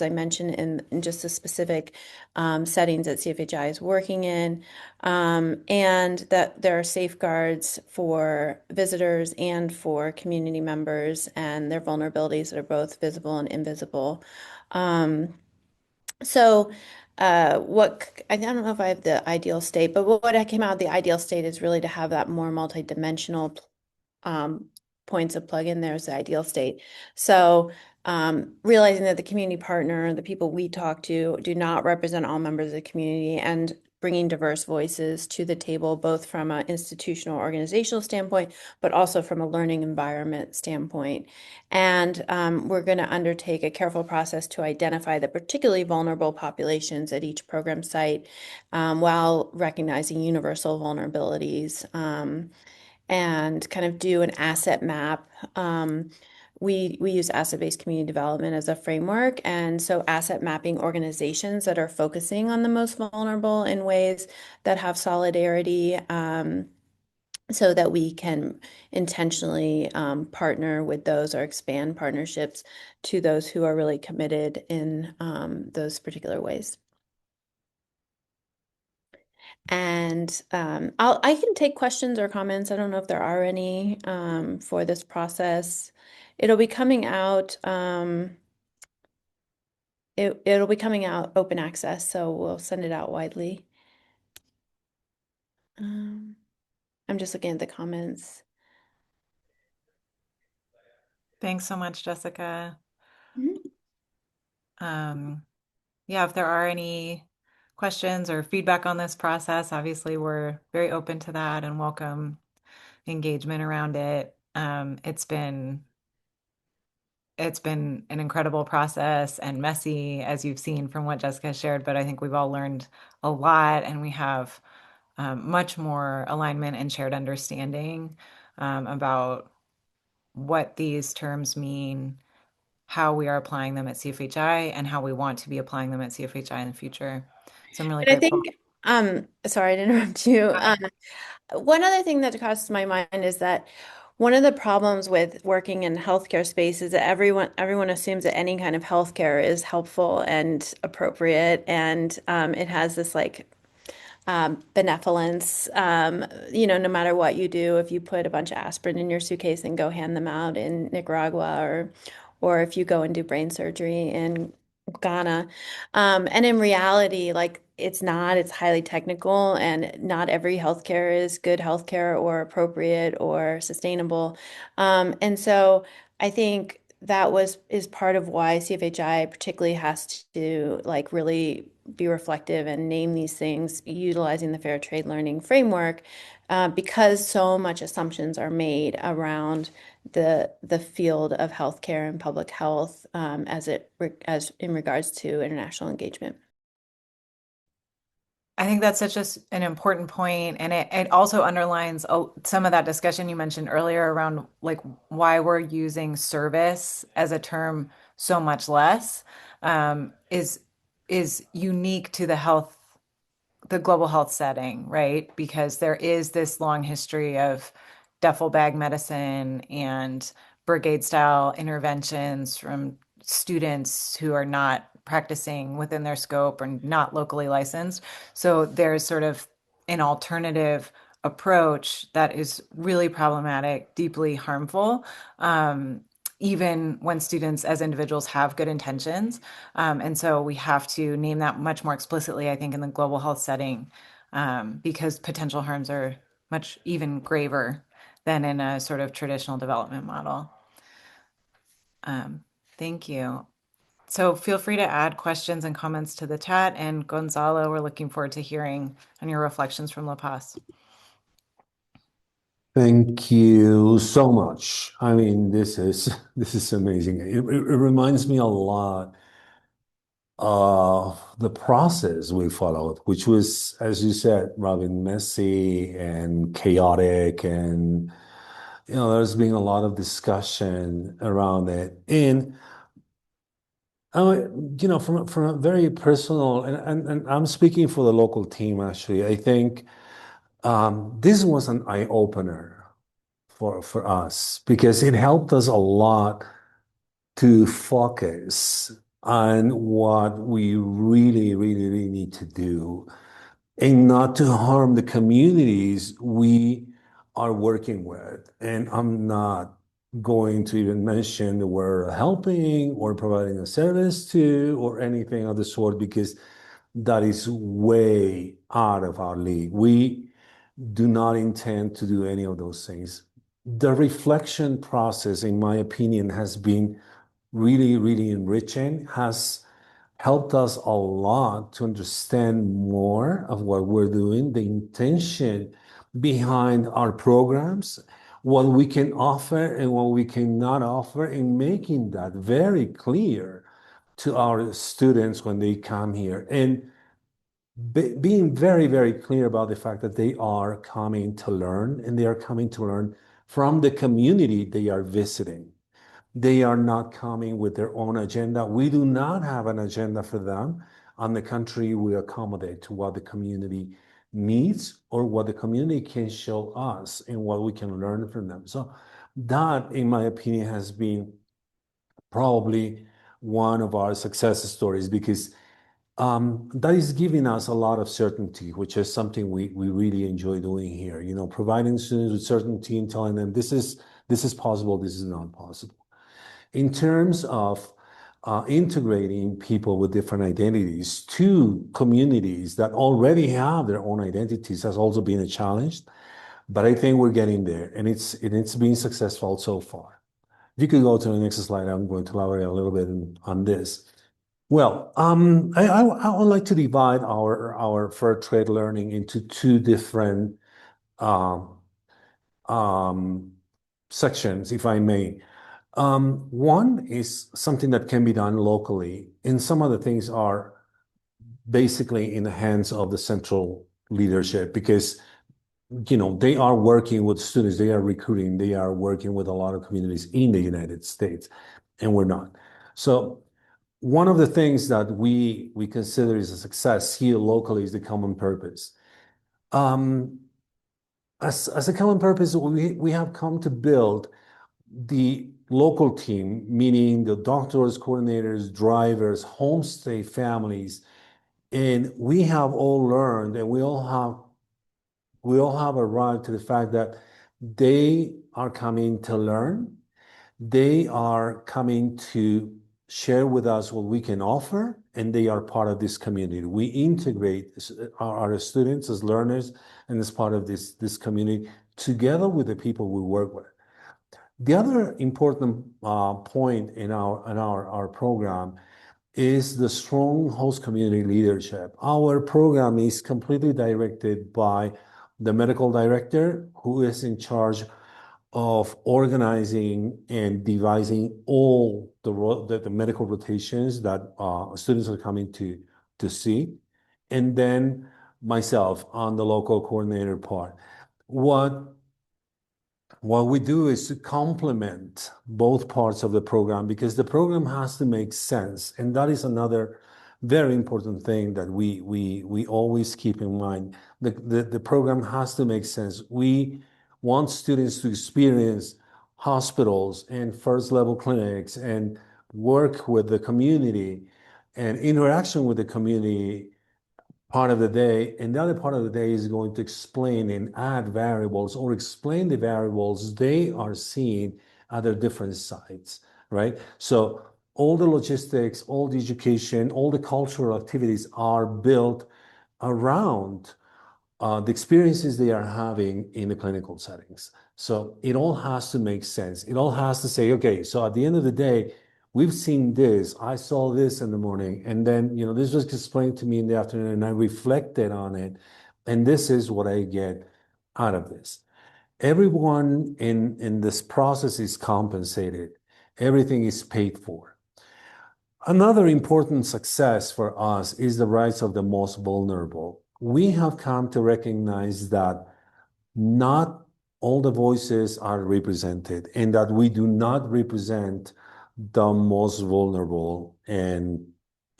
mentioned in just the specific settings that CFHI is working in, and that there are safeguards for visitors and for community members and their vulnerabilities that are both visible and invisible. Um, so, I don't know if I have the ideal state, but what I came out of the ideal state is really to have that more multidimensional um, points of plug in there is the ideal state. So, realizing that the community partner, the people we talk to, do not represent all members of the community, and bringing diverse voices to the table, both from an institutional organizational standpoint, but also from a learning environment standpoint. And we're going to undertake a careful process to identify the particularly vulnerable populations at each program site, while recognizing universal vulnerabilities. And kind of do an asset map. We use asset-based community development as a framework, and so asset mapping organizations that are focusing on the most vulnerable in ways that have solidarity, so that we can intentionally partner with those or expand partnerships to those who are really committed in those particular ways. And I can take questions or comments. I don't know if there are any for this process. It'll be coming out. It'll be coming out open access, so we'll send it out widely. Um, I'm just looking at the comments. Thanks so much, Jessica. Mhm. Yeah, if there are any questions or feedback on this process, obviously we're very open to that and welcome engagement around it. It's been an incredible process and messy, as you've seen from what Jessica shared, but I think we've all learned a lot, and we have much more alignment and shared understanding about what these terms mean, how we are applying them at CFHI, and how we want to be applying them at CFHI in the future. So I'm really And I grateful. think, sorry to interrupt you. One other thing that crosses my mind is that one of the problems with working in healthcare space is that everyone assumes that any kind of healthcare is helpful and appropriate, and it has this like benevolence. No matter what you do, if you put a bunch of aspirin in your suitcase and go hand them out in Nicaragua, or if you go and do brain surgery in Ghana. And in reality, like it's highly technical, and not every healthcare is good healthcare or appropriate or sustainable. And so I think is part of why CFHI particularly has to like really be reflective and name these things utilizing the fair trade learning framework, because so much assumptions are made around the field of healthcare and public health, as in regards to international engagement. I think that's such an important point, and it also underlines some of that discussion you mentioned earlier around like why we're using service as a term so much less, is unique to the global health setting, right? Because there is this long history of duffel bag medicine and brigade style interventions from students who are not practicing within their scope or not locally licensed. So there's sort of an alternative approach that is really problematic, deeply harmful, even when students as individuals have good intentions. And so we have to name that much more explicitly, I think, in the global health setting, because potential harms are much even graver than in a sort of traditional development model. Thank you. So feel free to add questions and comments to the chat. And Gonzalo, we're looking forward to hearing on your reflections from La Paz. Thank you so much. I mean, this is amazing. It reminds me a lot of the process we followed, which was, as you said, Robin, messy and chaotic, and there's been a lot of discussion around it. And from a very personal, and I'm speaking for the local team actually. I think this was an eye opener for us because it helped us a lot to focus on what we really, really, really need to do and not to harm the communities we are working with. And I'm not going to even mention the word helping or providing a service to or anything of the sort because that is way out of our league. We do not intend to do any of those things. The reflection process, in my opinion, has been really, really enriching, has helped us a lot to understand more of what we're doing, the intention behind our programs, what we can offer and what we cannot offer, and making that very clear to our students when they come here. And being very, very clear about the fact that they are coming to learn, and they are coming to learn from the community they are visiting. They are not coming with their own agenda. We do not have an agenda for them. On the contrary, we accommodate to what the community needs or what the community can show us and what we can learn from them. So that, in my opinion, has been probably one of our success stories because that is giving us a lot of certainty, which is something we really enjoy doing here. Providing students with certainty and telling them this is possible, this is not possible. In terms of integrating people with different identities to communities that already have their own identities has also been a challenge, but I think we're getting there, and it's been successful so far. If you could go to the next slide, I'm going to elaborate a little bit on this. Well, I would like to divide our fair trade learning into two different sections, if I may. One is something that can be done locally, and some of the things are basically in the hands of the central leadership because they are working with students, they are recruiting, they are working with a lot of communities in the United States, and we're not. So one of the things that we consider is a success here locally is the common purpose. As a common purpose, we have come to build the local team, meaning the doctors, coordinators, drivers, homestay families, and we have all learned, and we all have arrived to the fact that they are coming to learn. They are coming to share with us what we can offer, and they are part of this community. We integrate our students as learners and as part of this community together with the people we work with. The other important point in our program is the strong host community leadership. Our program is completely directed by the medical director, who is in charge of organizing and devising all the medical rotations that students are coming to see, and then myself on the local coordinator part. What we do is to complement both parts of the program because the program has to make sense, and that is another very important thing that we always keep in mind. The program has to make sense. We want students to experience hospitals and first level clinics and work with the community and interaction with the community part of the day, and the other part of the day is going to explain and add variables or explain the variables they are seeing at their different sites, right? So all the logistics, all the education, all the cultural activities are built around the experiences they are having in the clinical settings. So it all has to make sense. It all has to say, okay, so at the end of the day, we've seen this. I saw this in the morning, and then, this was explained to me in the afternoon, and I reflected on it. And this is what I get out of this. Everyone in this process is compensated. Everything is paid for. Another important success for us is the rights of the most vulnerable. We have come to recognize that not all the voices are represented and that we do not represent the most vulnerable and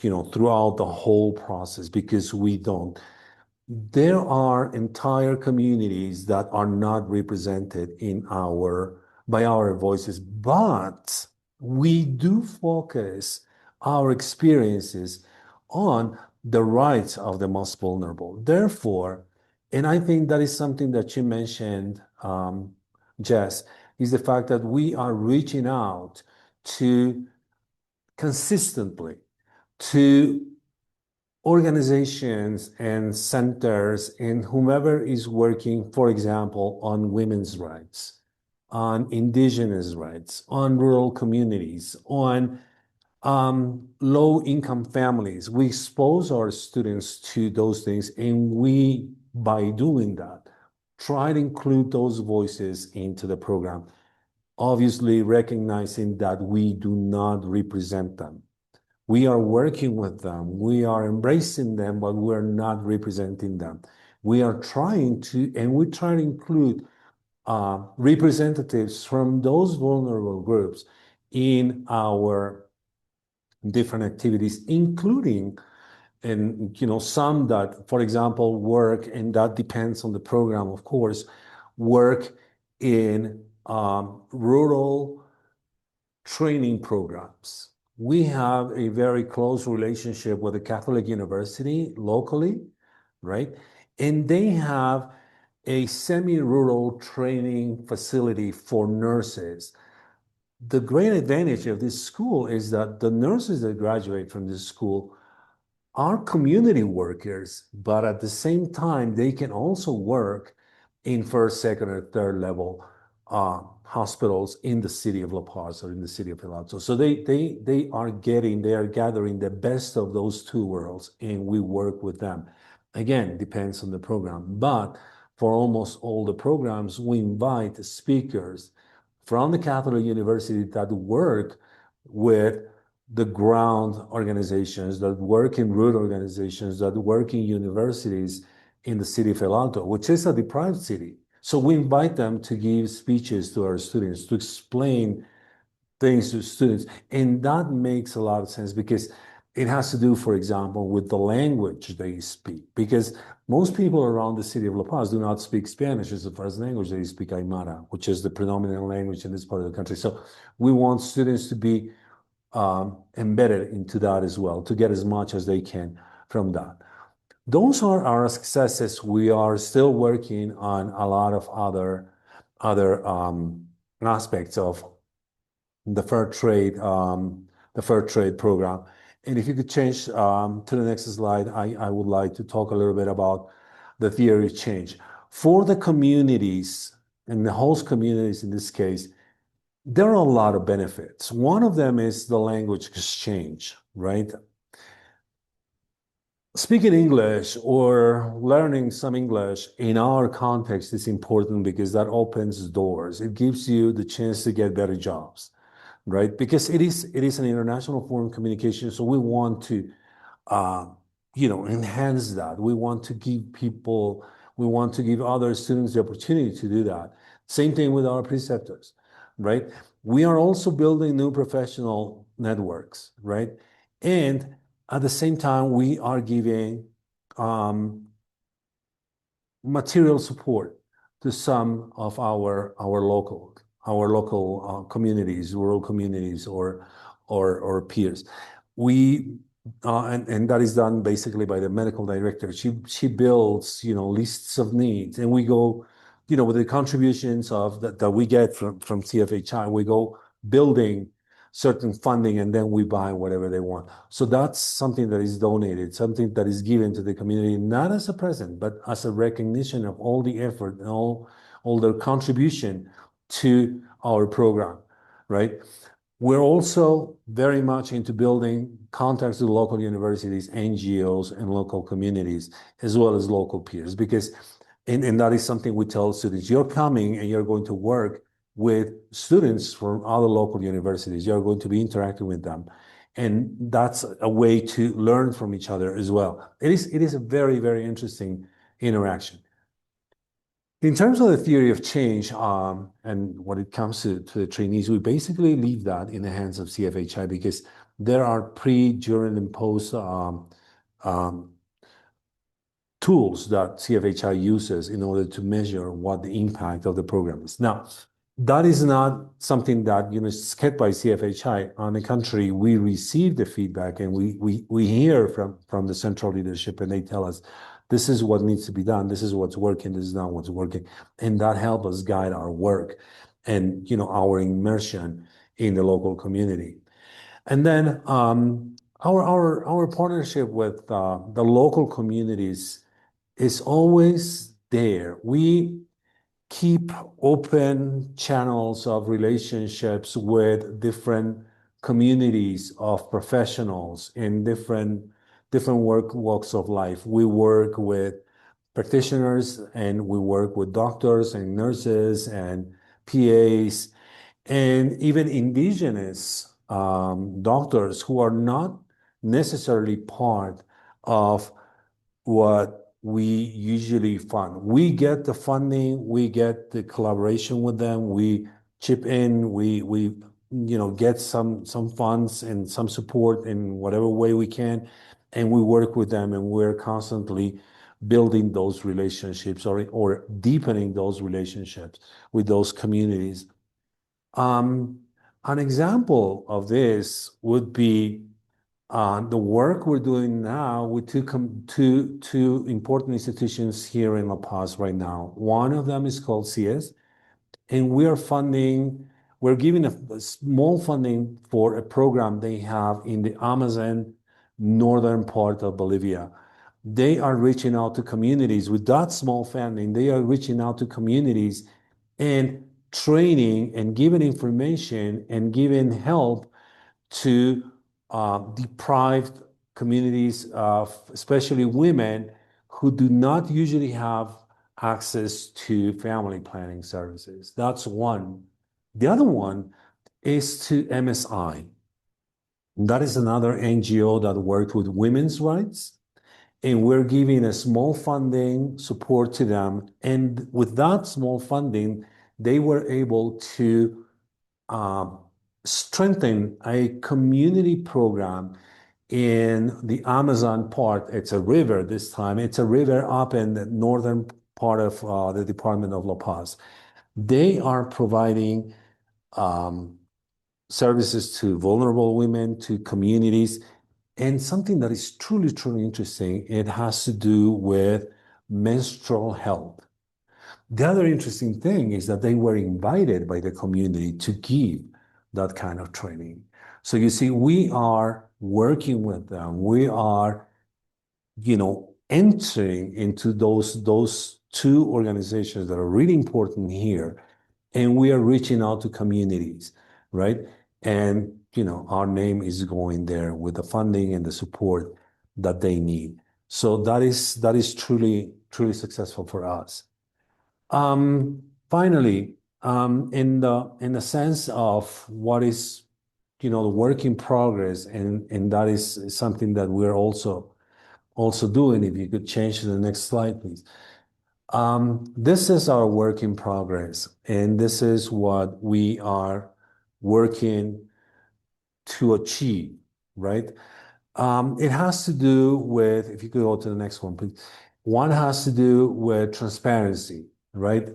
throughout the whole process, because we don't. There are entire communities that are not represented by our voices, but we do focus our experiences on the rights of the most vulnerable. Therefore, and I think that is something that you mentioned, Jess, is the fact that we are reaching out to consistently to organizations and centers and whomever is working, for example, on women's rights, on indigenous rights, on rural communities, on low-income families. We expose our students to those things, and we, by doing that, try to include those voices into the program, obviously recognizing that we do not represent them. We are working with them, we are embracing them, but we're not representing them. We are trying to, and we try to include representatives from those vulnerable groups in our different activities, including, and some that, for example, work, and that depends on the program, of course, work in rural training programs. We have a very close relationship with a Catholic university locally, right? And they have a semi-rural training facility for nurses. The great advantage of this school is that the nurses that graduate from this school are community workers, but at the same time, they can also work in first, second, or third level hospitals in the city of La Paz or in the city of El Alto. So they are gathering the best of those two worlds, and we work with them. Again, depends on the program, but for almost all the programs, we invite speakers from the Catholic University that work with the ground organizations, that work in root organizations, that work in universities in the city of El Alto, which is a deprived city. So we invite them to give speeches to our students, to explain things to students. And that makes a lot of sense because it has to do, for example, with the language they speak. Because most people around the city of La Paz do not speak Spanish as the first language. They speak Aymara, which is the predominant language in this part of the country. So we want students to be embedded into that as well, to get as much as they can from that. Those are our successes. We are still working on a lot of other aspects of the fair trade program. And if you could change to the next slide, I would like to talk a little bit about the theory of change. For the communities, and the host communities in this case, there are a lot of benefits. One of them is the language exchange, right? Speaking English or learning some English in our context is important because that opens doors. It gives you the chance to get better jobs, right? Because it is an international form of communication, so we want to, enhance that. We want to give other students the opportunity to do that. Same thing with our preceptors, right? We are also building new professional networks, right? And at the same time, we are giving material support to some of our local our local communities, rural communities, or peers. We and that is done basically by the medical director. She builds, lists of needs, and we go, with the contributions of that we get from CFHI, we go building certain funding, and then we buy whatever they want. So that's something that is donated, something that is given to the community, not as a present, but as a recognition of all the effort and all their contribution to our program, right? We're also very much into building contacts with local universities, NGOs, and local communities, as well as local peers, because, and that is something we tell students, you're coming and you're going to work with students from other local universities. You're going to be interacting with them. And that's a way to learn from each other as well. It is a very, very interesting interaction. In terms of the theory of change, and when it comes to the trainees, we basically leave that in the hands of CFHI, because there are pre, during, and post tools that CFHI uses in order to measure what the impact of the program is. Now, that is not something that is kept by CFHI. On the contrary, we receive the feedback, and we hear from the central leadership, and they tell us, this is what needs to be done. This is what's working. This is not what's working. And that helps us guide our work and, our immersion in the local community. And then our partnership with the local communities is always there. We keep open channels of relationships with different communities of professionals in different walks of life. We work with practitioners, and we work with doctors and nurses and PAs, and even indigenous doctors who are not necessarily part of what we usually fund. We get the funding, we get the collaboration with them, we chip in, we get some funds and some support in whatever way we can, and we work with them, and we're constantly building those relationships or deepening those relationships with those communities. An example of this would be the work we're doing now with two important institutions here in La Paz right now. One of them is called CIES, and we're giving a small funding for a program they have in the Amazon northern part of Bolivia. They are reaching out to communities with that small funding. They are reaching out to communities and training and giving information and giving help to deprived communities, especially women who do not usually have access to family planning services. That's one. The other one is to MSI. That is another NGO that works with women's rights, and we're giving a small funding support to them. And with that small funding, they were able to strengthen a community program in the Amazon part. It's a river this time. It's a river up in the northern part of the Department of La Paz. They are providing services to vulnerable women, to communities, and something that is truly, truly interesting, it has to do with menstrual health. The other interesting thing is that they were invited by the community to give that kind of training. So you see, we are working with them. We are, entering into those two organizations that are really important here, and we are reaching out to communities, right? And our name is going there with the funding and the support that they need. So that is truly, truly successful for us. Finally, in the sense of what is, the work in progress, and that is something that we're also doing. If you could change to the next slide, please. This is our work in progress, and this is what we are working to achieve, right? It has to do with, if you could go to the next one, please. One has to do with transparency, right?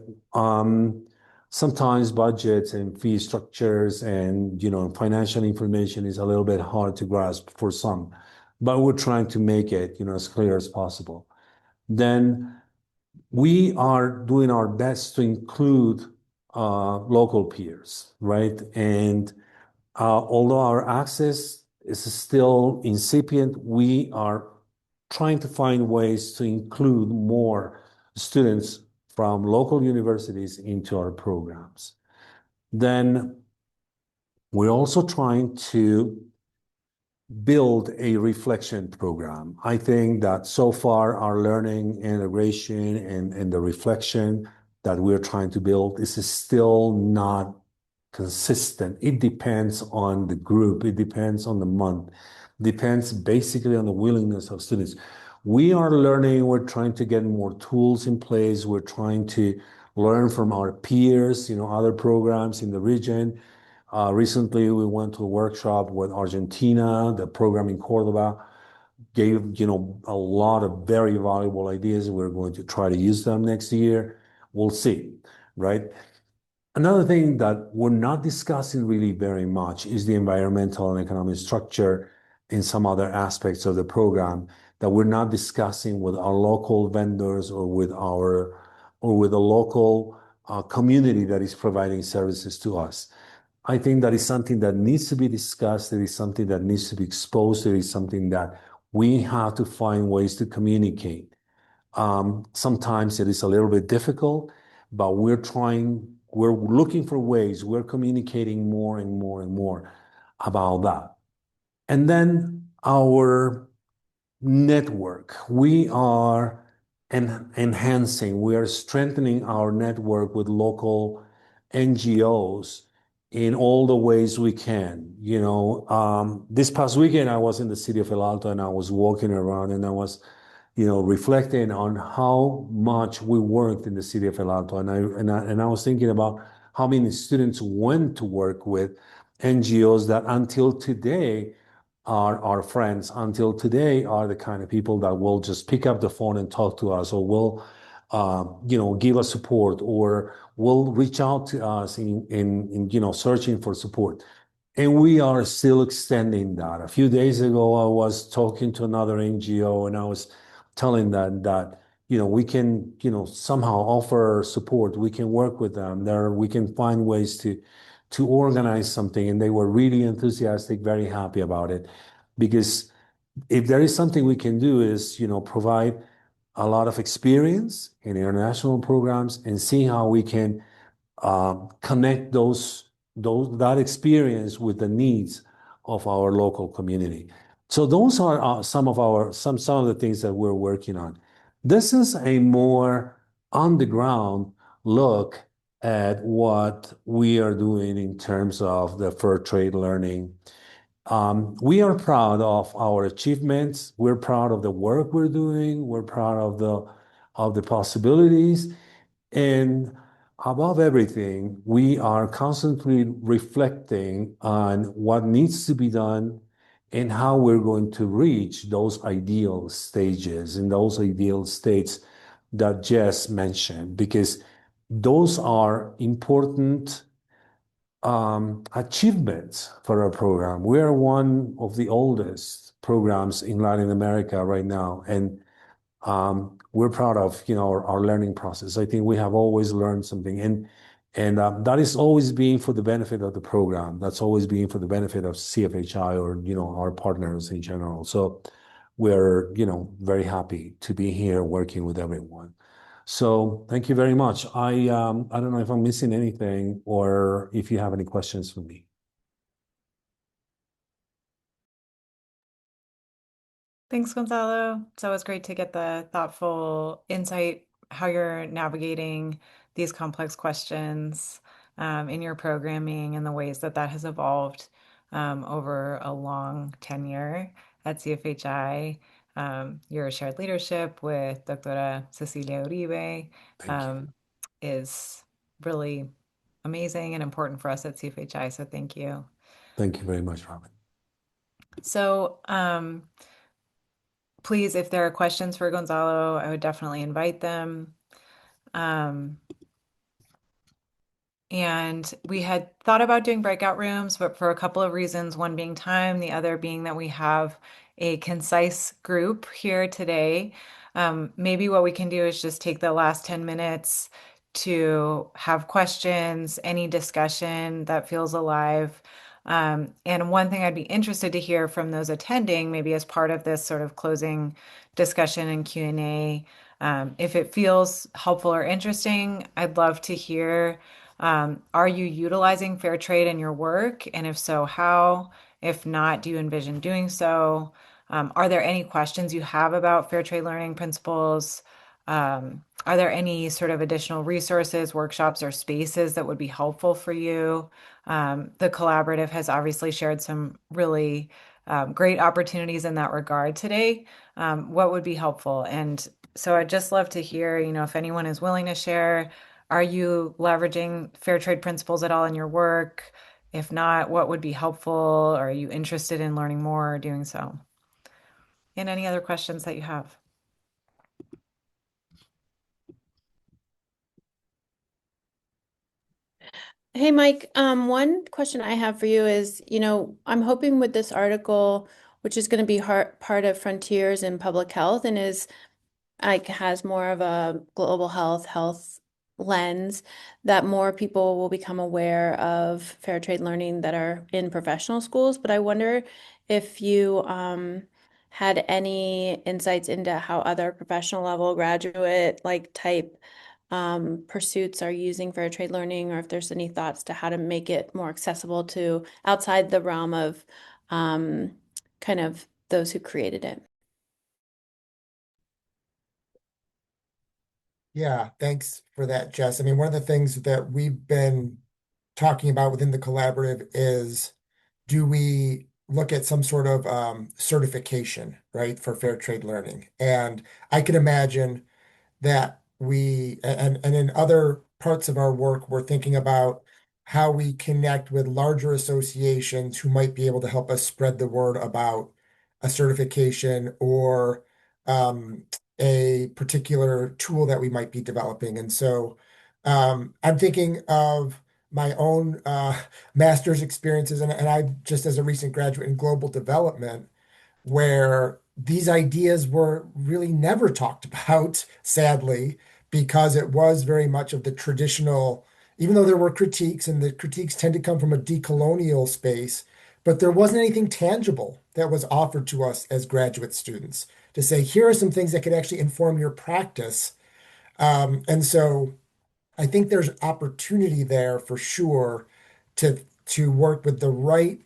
sometimes budgets and fee structures and financial information is a little bit hard to grasp for some, but we're trying to make it as clear as possible. Then we are doing our best to include local peers, right? And although our access is still incipient, we are trying to find ways to include more students from local universities into our programs. Then we're also trying to build a reflection program. I think that so far our learning integration and the reflection that we're trying to build is still not consistent. It depends on the group, it depends on the month, depends basically on the willingness of students. We are learning, we're trying to get more tools in place, we're trying to learn from our peers, other programs in the region. Recently, we went to a workshop with Argentina. The program in Cordoba gave, a lot of very valuable ideas. We're going to try to use them next year. We'll see, right? Another thing that we're not discussing really very much is the environmental and economic structure in some other aspects of the program that we're not discussing with our local vendors or with the local community that is providing services to us. I think that is something that needs to be discussed. It is something that needs to be exposed. It is something that we have to find ways to communicate. Sometimes it is a little bit difficult, but we're looking for ways, we're communicating more and more and more about that. And then our network, we are enhancing, we are strengthening our network with local NGOs in all the ways we can. This past weekend, I was in the city of El Alto and I was walking around and I was, reflecting on how much we worked in the city of El Alto. And I was thinking about how many students went to work with NGOs that until today are our friends, until today are the kind of people that will just pick up the phone and talk to us, or will give us support, or will reach out to us in searching for support. And we are still extending that. A few days ago, I was talking to another NGO and I was telling them that we can somehow offer support. We can work with them. We can find ways to organize something, and they were really enthusiastic, very happy about it, because if there is something we can do is provide a lot of experience in international programs and see how we can connect that experience with the needs of our local community. So those are some of the things that we're working on. This is a more on the ground look at what we are doing in terms of the fair trade learning. We are proud of our achievements. We're proud of the work we're doing. We're proud of the possibilities. And above everything, we are constantly reflecting on what needs to be done and how we're going to reach those ideal stages and those ideal states that Jess mentioned, because those are important achievements for our program. We are one of the oldest programs in Latin America right now, and we're proud of our learning process. I think we have always learned something, and that is always being for the benefit of the program. That's always being for the benefit of CFHI or our partners in general. So we're very happy to be here working with everyone. So thank you very much. I don't know if I'm missing anything or if you have any questions for me. Thanks, Gonzalo. So it's great to get the thoughtful insight, how you're navigating these complex questions in your programming and the ways that has evolved over a long tenure at CFHI. Your shared leadership with Doctora Cecilia Uribe is really amazing and important for us at CFHI. So thank you. Thank you very much, Robin. So please, if there are questions for Gonzalo, I would definitely invite them. And we had thought about doing breakout rooms, but for a couple of reasons, one being time, the other being that we have a concise group here today. Maybe what we can do is just take the last 10 minutes to have questions, any discussion that feels alive. And one thing I'd be interested to hear from those attending, maybe as part of this sort of closing discussion and Q&A, if it feels helpful or interesting, I'd love to hear, are you utilizing fair trade in your work? And if so, how? If not, do you envision doing so? Are there any questions you have about fair trade learning principles? Are there any sort of additional resources, workshops, or spaces that would be helpful for you? The collaborative has obviously shared some really great opportunities in that regard today. What would be helpful? And so I'd just love to hear, if anyone is willing to share, are you leveraging fair trade principles at all in your work? If not, what would be helpful? Are you interested in learning more or doing so? And any other questions that you have? Hey, Mike, one question I have for you is, I'm hoping with this article, which is going to be part of Frontiers in Public Health and is like has more of a global health lens, that more people will become aware of fair trade learning that are in professional schools. But I wonder if you had any insights into how other professional level graduate like type pursuits are using fair trade learning, or if there's any thoughts to how to make it more accessible to outside the realm of kind of those who created it. Yeah, thanks for that, Jess. I mean, one of the things that we've been talking about within the collaborative is, do we look at some sort of certification, right, for fair trade learning? And I can imagine that and in other parts of our work, we're thinking about how we connect with larger associations who might be able to help us spread the word about a certification or um, a particular tool that we might be developing. And so I'm thinking of my own master's experiences, and I just as a recent graduate in global development, where these ideas were really never talked about, sadly, because it was very much of the traditional, even though there were critiques, and the critiques tend to come from a decolonial space, but there wasn't anything tangible that was offered to us as graduate students to say, here are some things that could actually inform your practice. And so I think there's opportunity there for sure to work with the right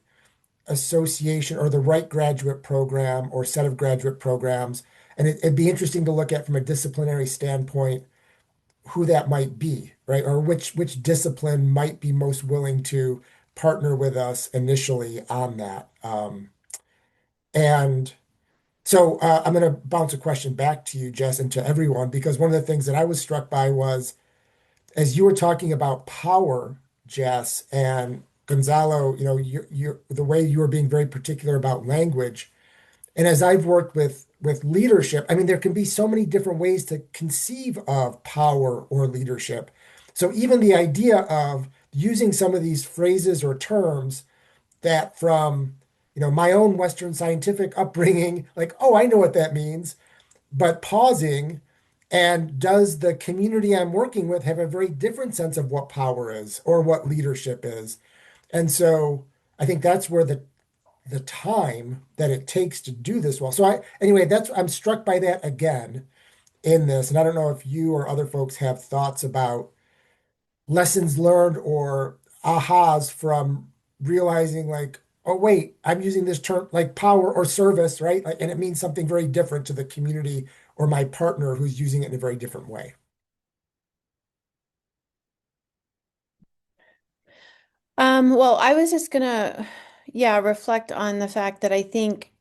association or the right graduate program or set of graduate programs. And it'd be interesting to look at from a disciplinary standpoint who that might be, right? Or which discipline might be most willing to partner with us initially on that. And so I'm going to bounce a question back to you, Jess, and to everyone, because one of the things that I was struck by was as you were talking about power, Jess, and Gonzalo, you're the way you were being very particular about language. And as I've worked with leadership, I mean, there can be so many different ways to conceive of power or leadership. So even the idea of using some of these phrases or terms that from, my own Western scientific upbringing, like, oh, I know what that means, but pausing, and does the community I'm working with have a very different sense of what power is or what leadership is? And so I think that's where the time that it takes to do this well. So anyway, I'm struck by that again in this. And I don't know if you or other folks have thoughts about lessons learned or ahas from realizing like, oh wait, I'm using this term like power or service, right? Like, and it means something very different to the community or my partner who's using it in a very different way. Well, I was just gonna, yeah, reflect on the fact that I think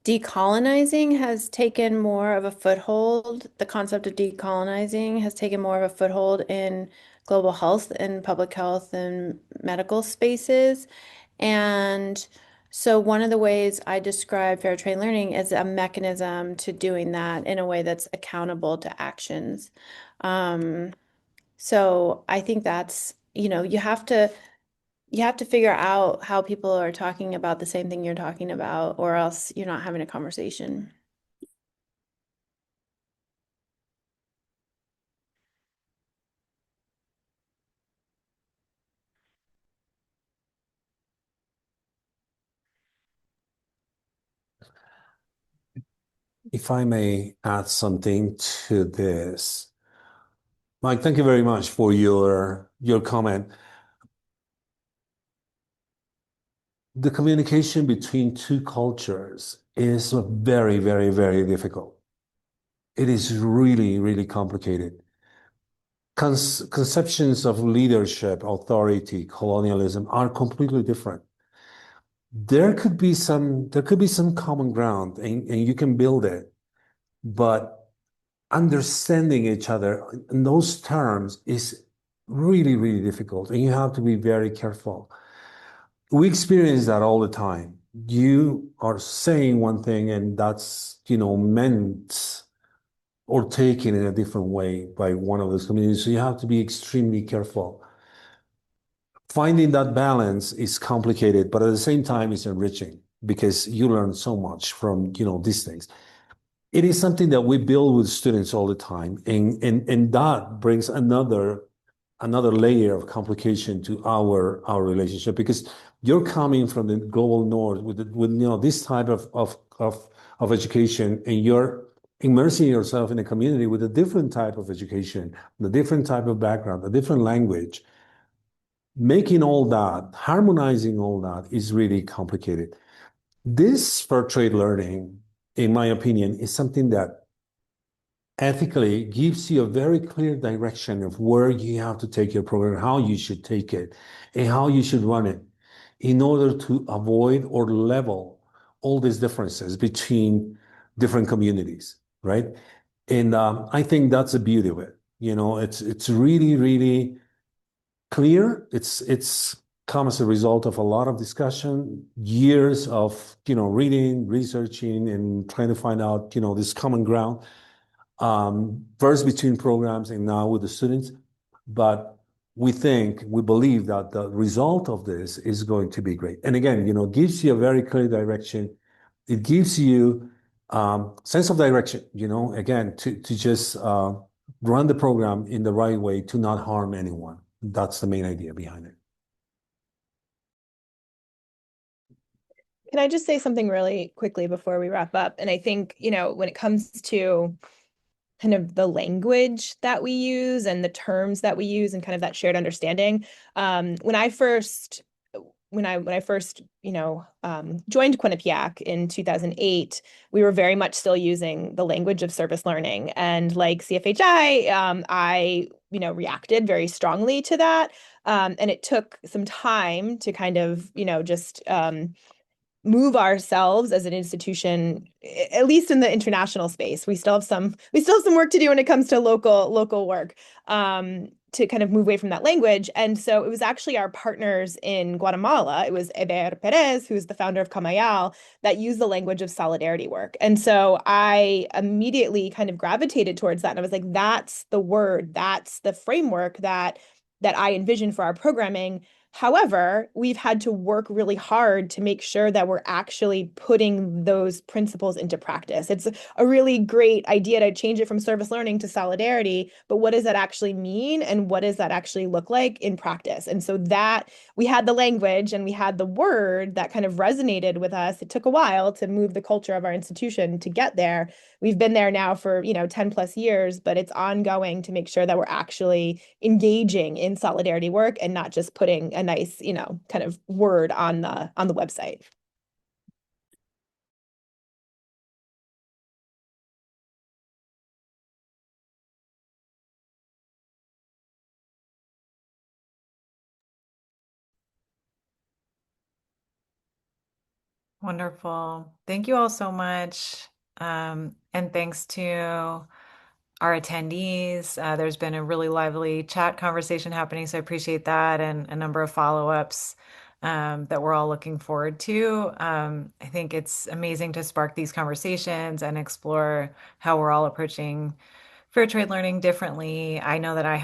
decolonizing has taken more of a foothold. The concept of decolonizing has taken more of a foothold in global health and public health and medical spaces. And so one of the ways I describe fair trade learning is a mechanism to doing that in a way that's accountable to actions. So I think that's you have to figure out how people are talking about the same thing you're talking about, or else you're not having a conversation. If I may add something to this, Mike, thank you very much for your comment. The communication between two cultures is very, very, very difficult. It is really, really complicated. Conceptions of leadership, authority, colonialism are completely different. There could be some common ground, and you can build it, but understanding each other in those terms is really, really difficult, and you have to be very careful. We experience that all the time. You are saying one thing, and that's, meant or taken in a different way by one of those communities. So you have to be extremely careful. Finding that balance is complicated, but at the same time, it's enriching because you learn so much from, these things. It is something that we build with students all the time, and that brings another layer of complication to our relationship because you're coming from the global north with this type of education, and you're immersing yourself in a community with a different type of education, a different type of background, a different language. Making all that, harmonizing all that is really complicated. This fair trade learning, in my opinion, is something that ethically gives you a very clear direction of where you have to take your program, how you should take it, and how you should run it in order to avoid or level all these differences between different communities, right? And I think that's the beauty of it. It's really, really clear. It's come as a result of a lot of discussion, years of reading, researching, and trying to find out this common ground. First between programs and now with the students, but we believe that the result of this is going to be great. And again, gives you a very clear direction. It gives you sense of direction, again, to just run the program in the right way to not harm anyone. That's the main idea behind it. Can I just say something really quickly before we wrap up? And I think, when it comes to kind of the language that we use and the terms that we use and kind of that shared understanding, when I first joined Quinnipiac in 2008, we were very much still using the language of service learning. And like CFHI, I reacted very strongly to that. And it took some time to kind of, just move ourselves as an institution, at least in the international space. We still have some work to do when it comes to local work, to kind of move away from that language. And so it was actually our partners in Guatemala. It was Eber Perez, who's the founder of Camayal, that used the language of solidarity work. And so I immediately kind of gravitated towards that. And I was like, that's the word, that's the framework that I envision for our programming. However, we've had to work really hard to make sure that we're actually putting those principles into practice. It's a really great idea to change it from service learning to solidarity, but what does that actually mean? And what does that actually look like in practice? And so that we had the language and we had the word that kind of resonated with us. It took a while to move the culture of our institution to get there. We've been there now for 10 plus years, but it's ongoing to make sure that we're actually engaging in solidarity work and not just putting a nice kind of word on the website. Wonderful. Thank you all so much. And thanks to our attendees. There's been a really lively chat conversation happening, so I appreciate that, and a number of follow-ups that we're all looking forward to. I think it's amazing to spark these conversations and explore how we're all approaching fair trade learning differently. I know that I have